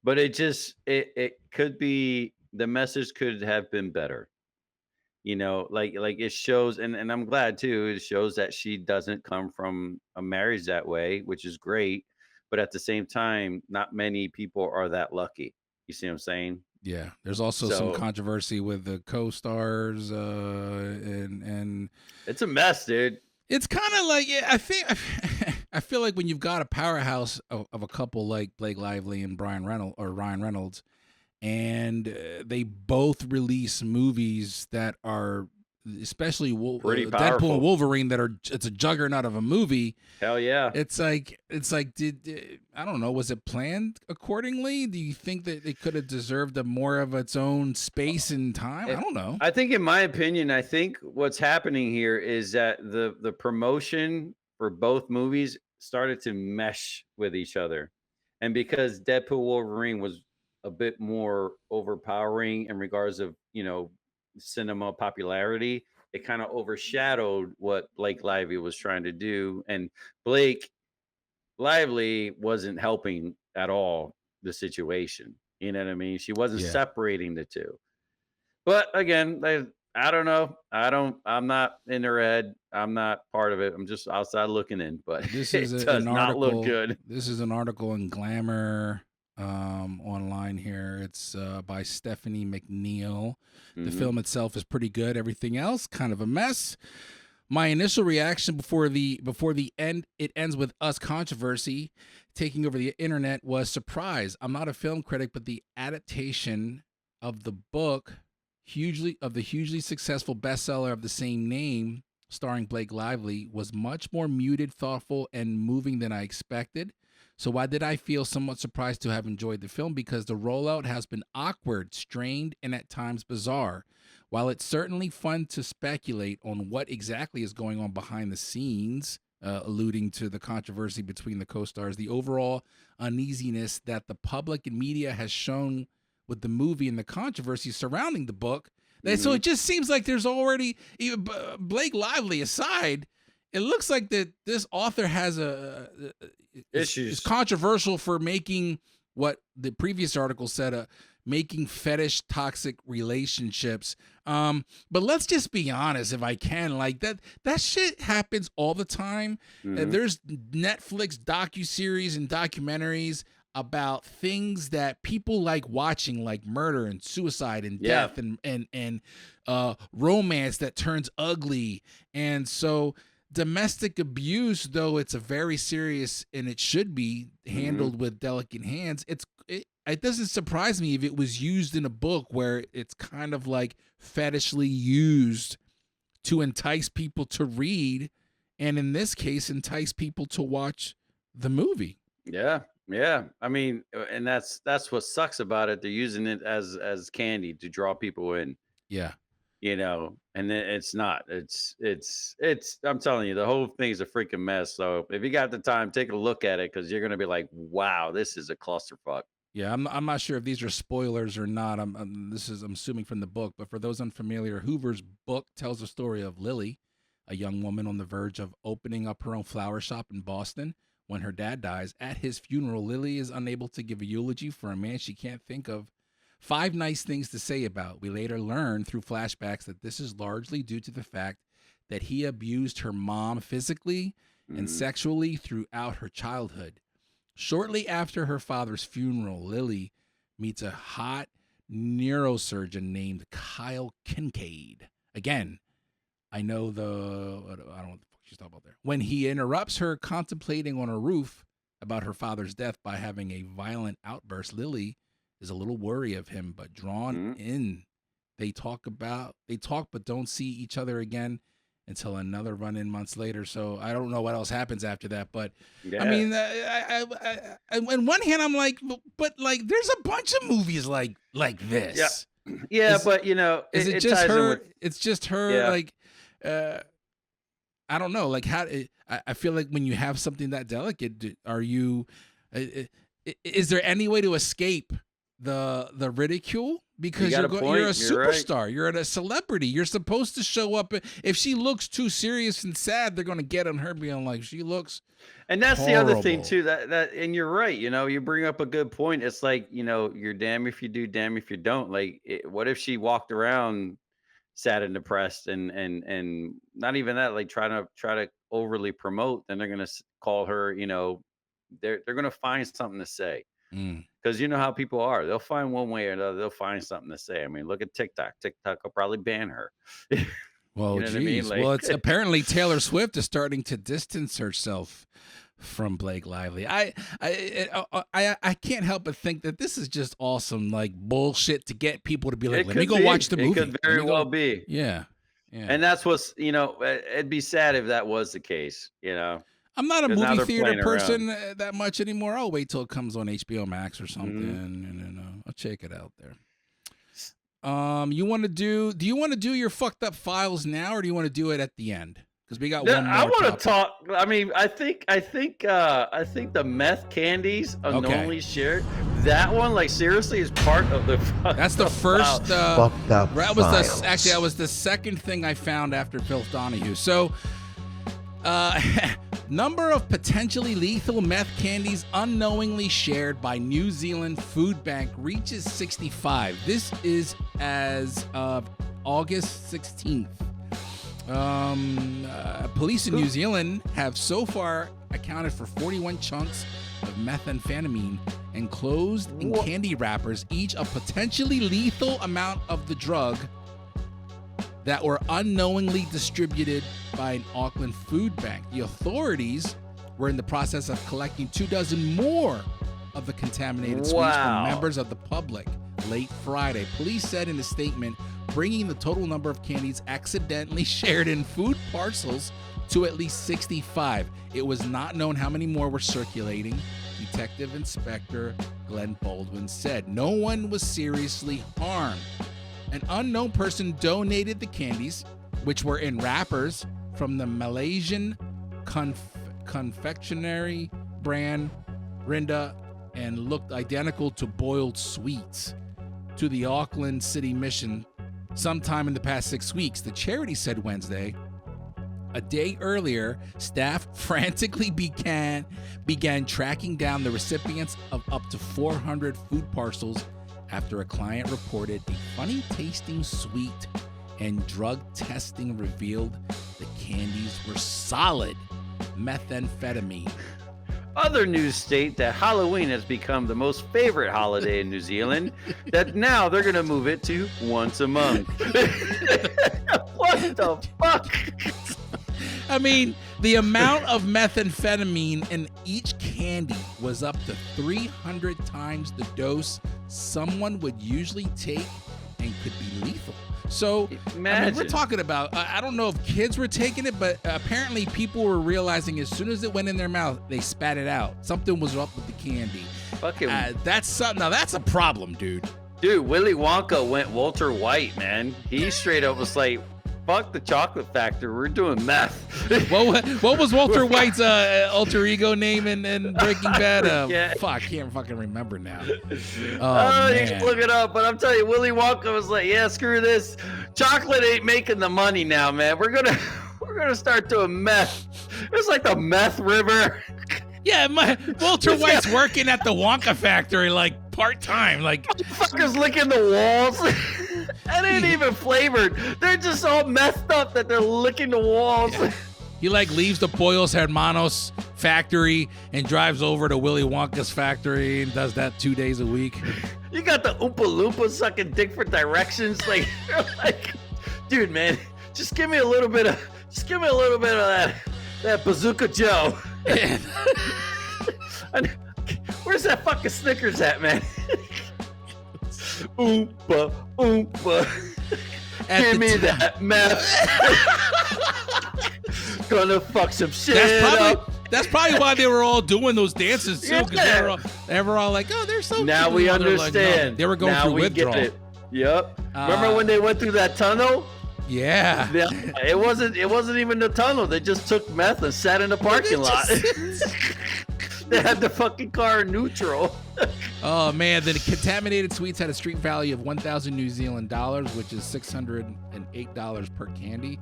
But it could be, the message could have been better. Like it shows, and I'm glad too, it shows that she doesn't come from a marriage that way, which is great. But at the same time, not many people are that lucky. You see what I'm saying? Yeah, there's also some controversy with the co-stars, and it's a mess, dude. It's kind of like, I feel like when you've got a powerhouse of a couple like Blake Lively and Ryan Reynolds, and they both release movies that are, especially Deadpool and Wolverine, it's a juggernaut of a movie. Hell yeah. It's like did I don't know, was it planned accordingly? Do you think that it could have deserved more of its own space and time? I don't know. I think, in my opinion, I think what's happening here is that the promotion for both movies started to mesh with each other. And because Deadpool Wolverine was a bit more overpowering in regards of, cinema popularity, it kind of overshadowed what Blake Lively was trying to do. And Blake Lively wasn't helping at all the situation. You know what I mean? She wasn't separating the two. But again, I don't know. I'm not in her head. I'm not part of it. I'm just outside looking in. But This it is does an not article, look good. This is an article in Glamour online here. It's by Stephanie McNeil. The film itself is pretty good. Everything else, kind of a mess. My initial reaction before the It Ends With Us controversy taking over the internet was surprise. I'm not a film critic, but the adaptation of the book, the hugely successful bestseller of the same name, starring Blake Lively, was much more muted, thoughtful, and moving than I expected. So why did I feel somewhat surprised to have enjoyed the film? Because the rollout has been awkward, strained, and at times bizarre. While it's certainly fun to speculate on what exactly is going on behind the scenes, alluding to the controversy between the co-stars, the overall uneasiness that the public and media has shown with the movie and the controversy surrounding the book. So it just seems like there's already, even Blake Lively aside, it looks like that this author has issues. Is controversial for making what the previous article said, making fetish toxic relationships. But let's just be honest, if I can, like that shit happens all the time. There's Netflix docuseries and documentaries about things that people like watching, like murder and suicide and death and romance that turns ugly. And so domestic abuse, though it's a very serious and it should be handled with delicate hands, it doesn't surprise me if it was used in a book where it's kind of like fetishly used to entice people to read, and in this case entice people to watch the movie. Yeah, I mean, and that's what sucks about it. They're using it as candy to draw people in. Yeah, and it's not. It's. I'm telling you, the whole thing's a freaking mess. So if you got the time, take a look at it, because you're gonna be like, wow, this is a clusterfuck. Yeah, I'm not sure if these are spoilers or not. I'm assuming from the book, but for those unfamiliar, Hoover's book tells the story of Lily, a young woman on the verge of opening up her own flower shop in Boston. When her dad dies, at his funeral, Lily is unable to give a eulogy for a man she can't think of 5 nice things to say about. We later learn through flashbacks that this is largely due to the fact that he abused her mom physically and sexually throughout her childhood. Shortly after her father's funeral, Lily meets a hot neurosurgeon named Kyle Kincaid. Again, I don't know what the fuck she's talking about there. When he interrupts her contemplating on a roof about her father's death by having a violent outburst, Lily is a little wary of him, but drawn in. They talk but don't see each other again until another run-in months later. So I don't know what else happens after that. But I mean, I on one hand, I'm like, but like, there's a bunch of movies like this. Yeah, but is it just her? It's just her. Like, I don't know. Like, how? I feel like when you have something that delicate, are you? Is there any way to escape the ridicule? Because you're a superstar. Right. You're a celebrity. You're supposed to show up. If she looks too serious and sad, they're going to get on her being like, she looks. And that's horrible. The other thing too, that and you're right. You bring up a good point. It's like, you're damn if you do, damn if you don't. Like, what if she walked around sad and depressed and not even that, like try to overly promote, then they're going to call her, they're going to find something to say. Because you know how people are. They'll find one way or another. They'll find something to say. I mean, look at TikTok. TikTok will probably ban her. Well, you know what I mean? Like, well, it's apparently Taylor Swift is starting to distance herself from Blake Lively. I can't help but think that this is just awesome, like bullshit to get people to be like, let me go watch the movie. It could very well be. Yeah. And that's what's, it'd be sad if that was the case, I'm not a movie theater person that much anymore. I'll wait till it comes on HBO Max or something, and I'll check it out there. Do you want to do your fucked up files now, or do you want to do it at the end? Because we got one more. I want to talk. I mean, I think the meth candies unknowingly shared. That one, like, seriously, is part of the. That's the first. Fucked up that was the second thing I found after Phil Donahue. So. Number of potentially lethal meth candies unknowingly shared by New Zealand Food Bank reaches 65. This is as of August 16th. Police in New Zealand have so far accounted for 41 chunks of methamphetamine enclosed in candy wrappers, each a potentially lethal amount of the drug that were unknowingly distributed by an Auckland food bank. The authorities were in the process of collecting 24 more of the contaminated sweets from members of the public late Friday. Police said in a statement, bringing the total number of candies accidentally shared in food parcels to at least 65. It was not known how many more were circulating, Detective Inspector Glenn Baldwin said. No one was seriously harmed. An unknown person donated the candies, which were in wrappers from the Malaysian confectionery brand Rinda and looked identical to boiled sweets, to the Auckland City Mission sometime in the past 6 weeks, the charity said Wednesday. A day earlier, staff frantically began tracking down the recipients of up to 400 food parcels after a client reported a funny tasting sweet, and drug testing revealed the candies were solid methamphetamine. Other news state that Halloween has become the most favorite holiday in New Zealand, that now they're going to move it to once a month. What the fuck? I mean, the amount of methamphetamine in each candy was up to 300 times the dose someone would usually take and could be lethal. So, I mean, we're talking about, I don't know if kids were taking it, but apparently people were realizing as soon as it went in their mouth, they spat it out. Something was up with the candy. Fucking that's something. Now, that's a problem, dude. Dude, Willy Wonka went Walter White, man. He straight up was like, fuck the chocolate factory. We're doing meth. What was Walter White's alter ego name in Breaking Bad? Yeah. Fuck, can't fucking remember now. Oh, you man. can look it up. But I'm telling you, Willy Wonka was like, yeah, screw this. Chocolate ain't making the money now, man. We're gonna start doing meth. It's like the meth river. Yeah, Walter White's working at the Wonka factory like part-time. Like, Fuckers licking the walls. That ain't even flavored. They're just all messed up that they're licking the walls. Yeah. He like leaves the Pollos Hermanos factory and drives over to Willy Wonka's factory and does that 2 days a week. You got the Oompa Loompa sucking dick for directions. Like, you're like, dude, man, just give me a little bit of that Bazooka Joe. Yeah. And where's that fucking Snickers at, man? Oompa, oompa. Give me that meth. Gonna fuck some shit That's probably why they were all doing those dances too, because Yeah. they were all like, "Oh, they're so." Now cute." we They're like, no. understand. They were going now through we withdrawal. Get it. Yep. Remember when they went through that tunnel? Yeah. Yeah, it wasn't even the tunnel. They just took meth and sat in the parking lot. They had the fucking car in neutral. Oh man, the contaminated sweets had a street value of 1,000 New Zealand dollars, which is $608 per candy,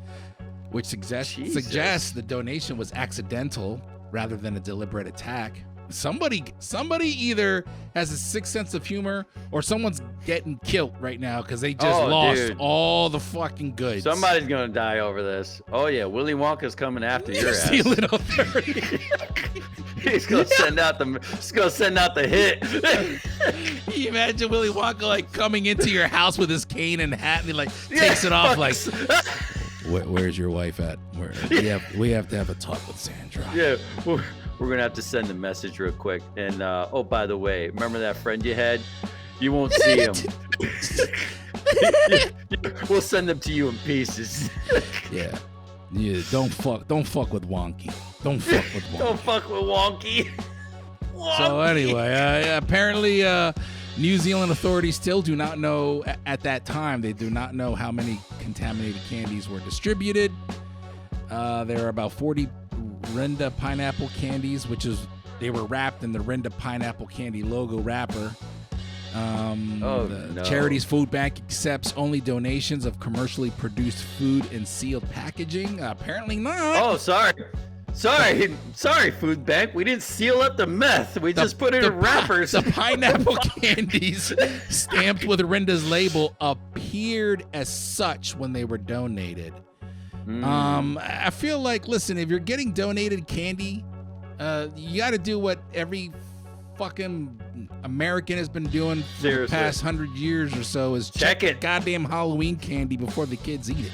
which suggests the donation was accidental rather than a deliberate attack. Somebody either has a sixth sense of humor or someone's getting killed right now because they just lost all the fucking goods. Somebody's gonna die over this. Oh yeah, Willy Wonka's coming after your ass. He's gonna send out the hit. Can you imagine Willy Wonka like coming into your house with his cane and hat and he like takes it off like, where's your wife at? We have to have a talk with Sandra. Yeah. We're gonna have to send a message real quick. And oh, by the way, remember that friend you had? You won't see him. We'll send them to you in pieces. Yeah. Don't fuck with Wonky. Don't fuck with Wonky. Don't fuck with Wonky. So anyway, apparently New Zealand authorities still do not know at that time. They do not know how many contaminated candies were distributed. There are about 40 Rinda pineapple candies, they were wrapped in the Rinda pineapple candy logo wrapper. The charity's food bank accepts only donations of commercially produced food in sealed packaging. Apparently not. Oh, sorry, food bank. We didn't seal up the meth. We just put it in wrappers. The pineapple candies stamped with Rinda's label appeared as such when they were donated. I feel like, listen, if you're getting donated candy, you got to do what every fucking American has been doing for the past 100 years or so, is check it. Goddamn Halloween candy before the kids eat it.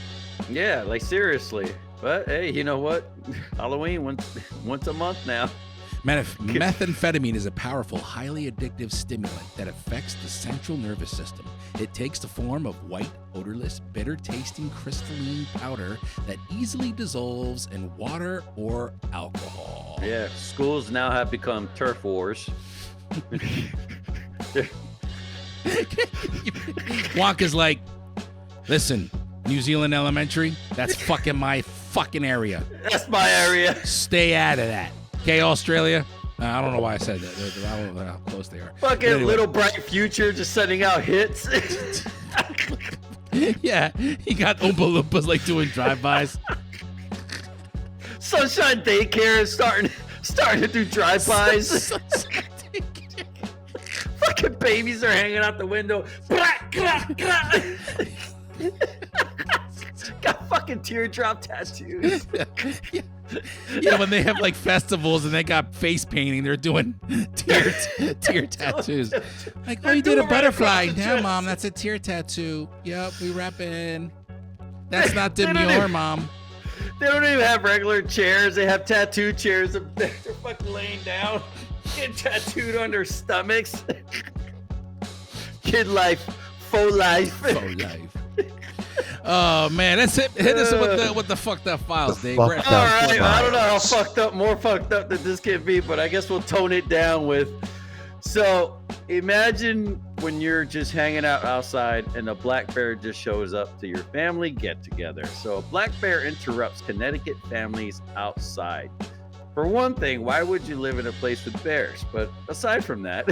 Yeah, like seriously. But hey, you know what? Halloween once a month now. Methamphetamine is a powerful, highly addictive stimulant that affects the central nervous system. It takes the form of white, odorless, bitter-tasting crystalline powder that easily dissolves in water or alcohol. Yeah, schools now have become turf wars. Wonka's like, listen, New Zealand Elementary, that's fucking my fucking area. That's my area. Stay out of that. Okay, Australia? I don't know why I said that. I don't know how close they are. Fucking anyway. Little Bright Future just sending out hits. Yeah, he got Oompa Loompas like doing drive-bys. Sunshine Daycare is starting to do drive-bys. Fucking babies are hanging out the window. Got fucking teardrop tattoos. Yeah, when they have like festivals and they got face painting, they're doing tear tattoos. Like, oh, you did a butterfly. Yeah, Mom, that's a tear tattoo. Yep, we repping. That's not demure, Mom. They don't even have regular chairs. They have tattoo chairs. They're fucking laying down, getting tattooed on their stomachs. Kid life, faux life. Faux life. Oh man, that's it. Hit us with the fucked up files, Dave. All right, I don't know how more fucked up that this can be, but I guess we'll tone it down with. So imagine when you're just hanging out outside and a black bear just shows up to your family get together. So a black bear interrupts Connecticut families outside. For one thing, why would you live in a place with bears? But aside from that,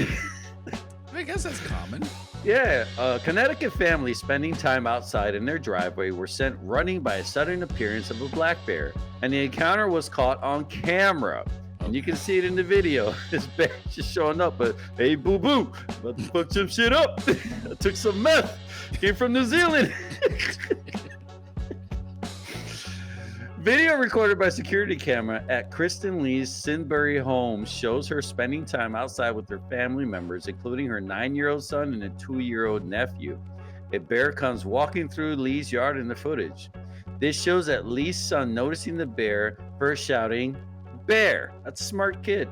I guess that's common. yeah, a Connecticut family spending time outside in their driveway were sent running by a sudden appearance of a black bear, and the encounter was caught on camera. And you can see it in the video. This bear just showing up, but hey, boo boo, about to fuck some shit up. I took some meth. Came from New Zealand. Video recorded by security camera at Kristen Lee's Sinbury home shows her spending time outside with her family members, including her 9-year-old son and a 2-year-old nephew. A bear comes walking through Lee's yard in the footage. This shows that Lee's son noticing the bear, first shouting, "Bear!" That's a smart kid.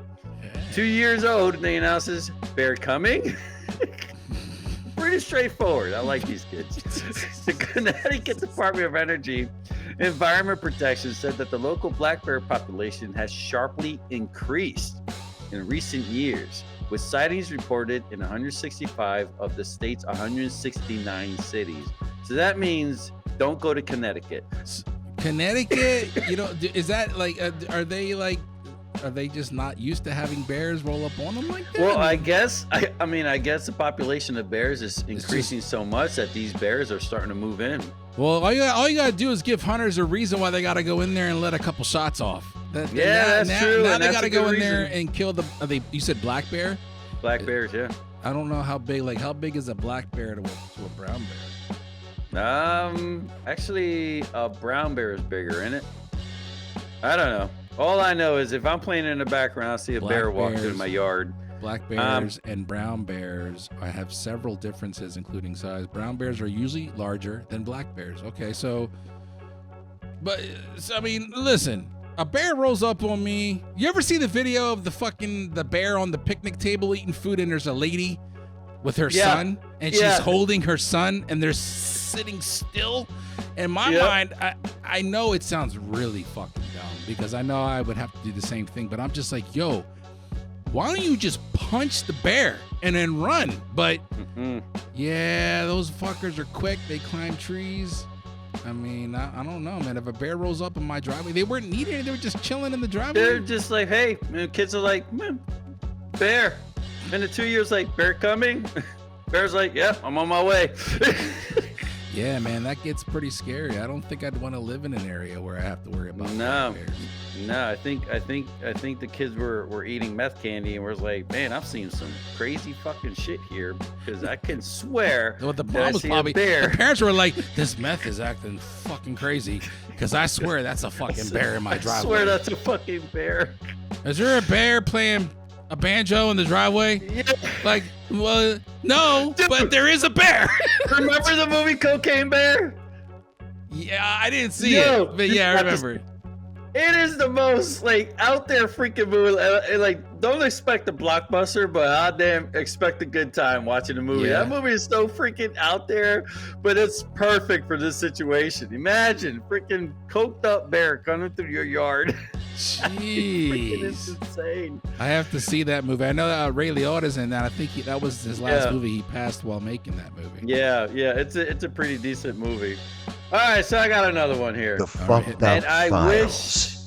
2 years old, and he announces, "Bear coming?" Pretty straightforward. I like these kids. The Connecticut Department of Energy Environment Protection said that the local black bear population has sharply increased in recent years, with sightings reported in 165 of the state's 169 cities. So that means don't go to Connecticut. Connecticut, is that like, are they just not used to having bears roll up on them like that? Well, I guess the population of bears is increasing so much that these bears are starting to move in. Well, all you gotta do is give hunters a reason why they gotta go in there and let a couple shots off. That's true. Now they gotta go in there and kill you said black bear? Black bears, yeah. I don't know how big. Like, how big is a black bear to a brown bear? Actually, a brown bear is bigger, isn't it? I don't know. All I know is if I'm playing in the background, I see a bear walk through my yard. Black bears and brown bears have several differences, including size. Brown bears are usually larger than black bears. Okay, I mean, listen. A bear rolls up on me. You ever see the video of the bear on the picnic table eating food, and there's a lady with her son, and she's holding her son, and they're sitting still? In my mind, I know it sounds really fucking dumb, because I know I would have to do the same thing, but I'm just like, yo, why don't you just punch the bear and then run? But yeah, those fuckers are quick. They climb trees. I mean, I don't know, man. If a bear rolls up in my driveway, they weren't eating it. They were just chilling in the driveway. They're just like, hey, and kids are like, bear. And the 2 years like, bear coming? Bear's like, yeah, I'm on my way. Yeah, man, that gets pretty scary. I don't think I'd want to live in an area where I have to worry about bears. No, I think the kids were eating meth candy and was like, man, I've seen some crazy fucking shit here, because I can swear the mom was probably, the parents were like, this meth is acting fucking crazy, because I swear that's a fucking bear in my driveway. I swear that's a fucking bear. Is there a bear playing a banjo in the driveway? Yeah. Like, well, no, but there is a bear. Remember the movie Cocaine Bear? Yeah, I didn't see it, but yeah, I remember. It is the most like out there freaking movie. Like, don't expect a blockbuster, but I damn expect a good time watching the movie. Yeah. That movie is so freaking out there, but it's perfect for this situation. Imagine freaking coked up bear coming through your yard. Jeez, it's insane. I have to see that movie. I know that Ray Liotta's in that. I think that was his last movie he passed while making that movie. Yeah, it's a pretty decent movie. All right, so I got another one here. The fucked up wish,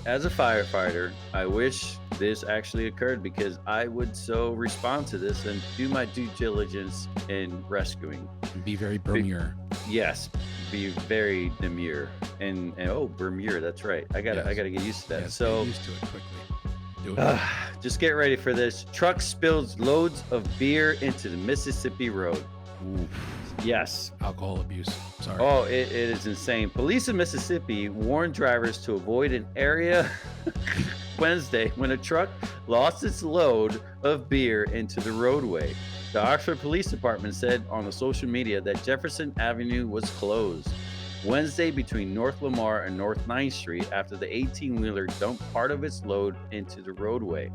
as a firefighter, I wish this actually occurred, because I would so respond to this and do my due diligence in rescuing. Be very Bromure. Yes, be very demure and oh, Bromure, that's right. I gotta get used to that. Yes, so get used to it quickly. Do it. Just get ready for this. Truck spills loads of beer into the Mississippi Road. Ooh, Yes. alcohol abuse. Sorry. Oh, it is insane. Police in Mississippi warned drivers to avoid an area Wednesday when a truck lost its load of beer into the roadway. The Oxford Police Department said on the social media that Jefferson Avenue was closed Wednesday between North Lamar and North 9th Street after the 18-wheeler dumped part of its load into the roadway.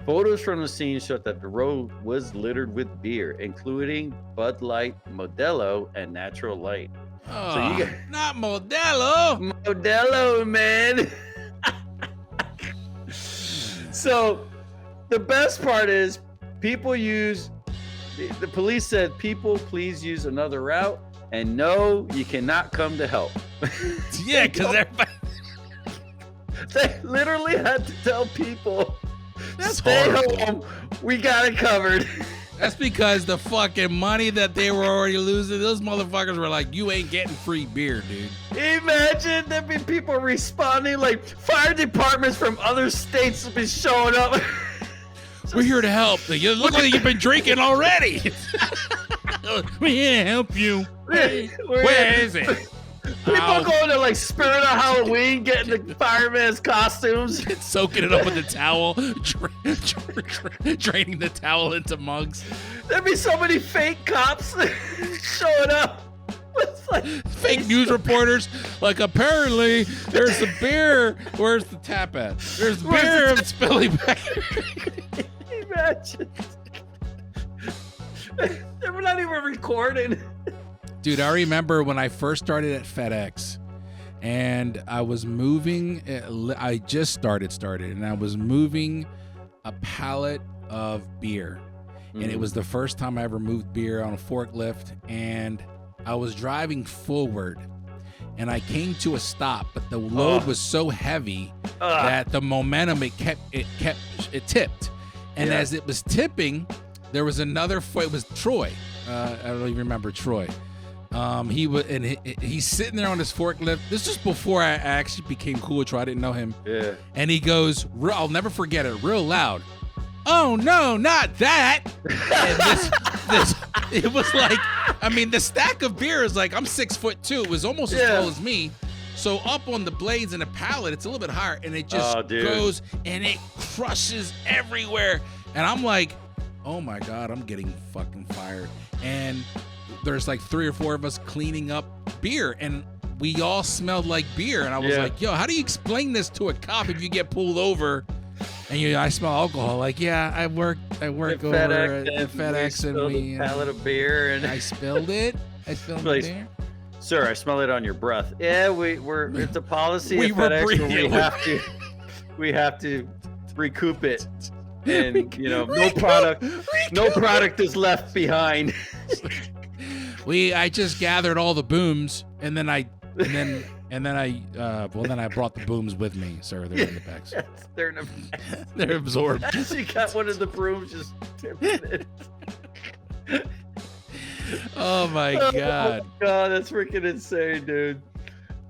Photos from the scene showed that the road was littered with beer, including Bud Light, Modelo, and Natural Light. Oh, So you got- not Modelo. Modelo, man. So the best part is people use, the police said, people please use another route. And no, you cannot come to help. Yeah, because everybody. They literally had to tell people, That's stay horrible. home. We got it covered. That's because the fucking money that they were already losing, those motherfuckers were like, you ain't getting free beer, dude. Imagine there'd be people responding, like fire departments from other states would be showing up. We're here to help. You look like you've been drinking already. We're here to help you. Where is it? People Ow. going to like Spirit of Halloween, getting the fireman's costumes. Soaking it up with a towel, draining the towel into mugs. There'd be so many fake cops showing up. With like Fake news reporters, like apparently there's the beer. Where's the tap at? There's Where's beer the spilling back. Imagine. They were not even recording. Dude, I remember when I first started at FedEx and I was moving, I just started, and I was moving a pallet of beer. And it was the first time I ever moved beer on a forklift. And I was driving forward and I came to a stop, but the load was so heavy that the momentum, it tipped. And as it was tipping, there was another, it was Troy. I don't even remember Troy. He's sitting there on his forklift. This was before I actually became cool with Troy. I didn't know him. Yeah. And he goes, I'll never forget it, real loud. Oh no, not that. And this, it was like, I mean, the stack of beer is like, I'm 6'2". It was almost as tall as me. So up on the blades in the pallet, it's a little bit higher, and it just goes and it crushes everywhere. And I'm like, oh my God, I'm getting fucking fired. And there's like 3 or 4 of us cleaning up beer, and we all smelled like beer. And I was like, yo, how do you explain this to a cop if you get pulled over and I smell alcohol? Like, yeah, I work over at FedEx, and we a pallet of beer, and I spilled it. I spilled the beer. Sir, I smell it on your breath. Yeah, we're it's a policy We at were FedEx where breathing. we have to recoup it. And no product is left behind. I just gathered all the booms, and then I brought the booms with me, sir. They're in the bags. Yes, they're in the back. They're absorbed. She got one of the brooms, just tipping it. Oh my God. Oh my God, that's freaking insane, dude.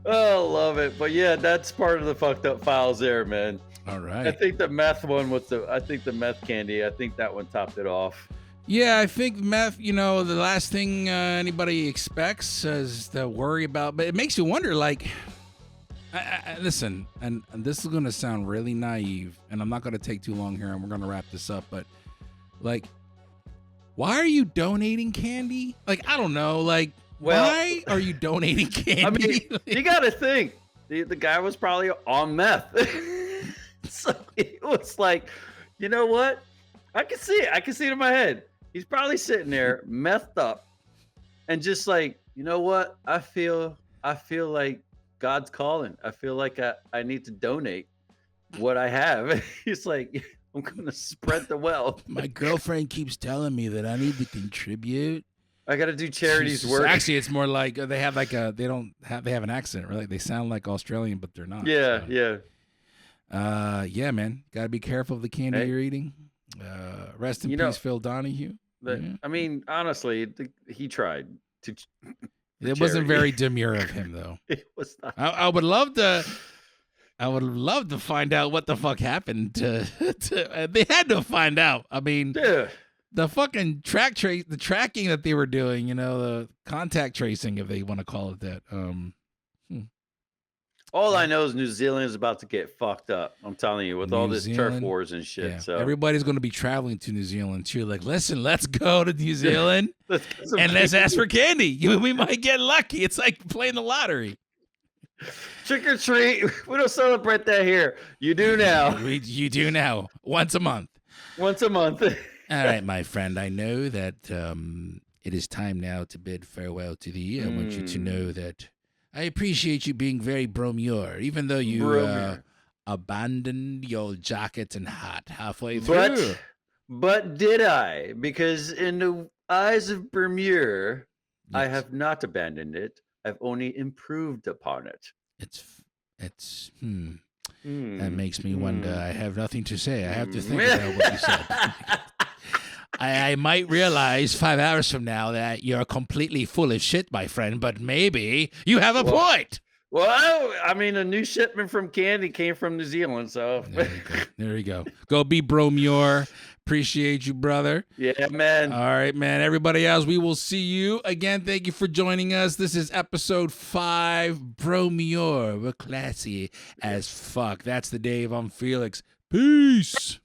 Oh, love it. But yeah, that's part of the fucked up files there, man. All right. I think the meth one was the meth candy. I think that one topped it off. Yeah, I think meth, the last thing anybody expects is to worry about, but it makes you wonder, like, listen, and this is going to sound really naive, and I'm not going to take too long here, and we're going to wrap this up, but, like, why are you donating candy? Like, I don't know, like, why are you donating candy? I mean, you got to think, the guy was probably on meth. So it was like, you know what? I can see it. I can see it in my head. He's probably sitting there, methed up, and just like, you know what? I feel like God's calling. I feel like I need to donate what I have. He's like, I'm gonna spread the wealth. My girlfriend keeps telling me that I need to contribute. I got to do charities work. Actually, it's more like they have they have an accent, right? They sound like Australian, but they're not. Yeah, so. Yeah, man. Got to be careful of the candy you're eating. Rest in peace, Phil Donahue. I mean, honestly, he tried to. It wasn't very demure of him, though. It was not. I would love to. I would love to find out what the fuck happened to they had to find out. I mean, Dude. the fucking the tracking that they were doing, the contact tracing, if they want to call it that. All I know is New Zealand is about to get fucked up. I'm telling you, with all New this turf Zealand, wars and shit. Yeah. So Everybody's going to be traveling to New Zealand too. Like, listen, let's go to New Zealand let's get some and let's ask for candy. We might get lucky. It's like playing the lottery. trick or treat. We don't celebrate that here. You do now. You do now. Once a month. Once a month. All right, my friend. I know that it is time now to bid farewell to thee. I want you to know that I appreciate you being very Bromure, even though you abandoned your jacket and hat halfway through. But did I? Because in the eyes of Bromure, I Yes. have not abandoned it. I've only improved upon it. It's That makes me wonder. I have nothing to say. I have to think about what you said. I might realize 5 hours from now that you're completely full of shit, my friend, but maybe you have a point. Well, I mean, a new shipment from candy came from New Zealand, so. There you go. Go be Bromure. Appreciate you, brother. Yeah, man. All right, man. Everybody else, we will see you again. Thank you for joining us. This is episode 5, Bromure. We're classy as fuck. That's the Dave. I'm Felix. Peace.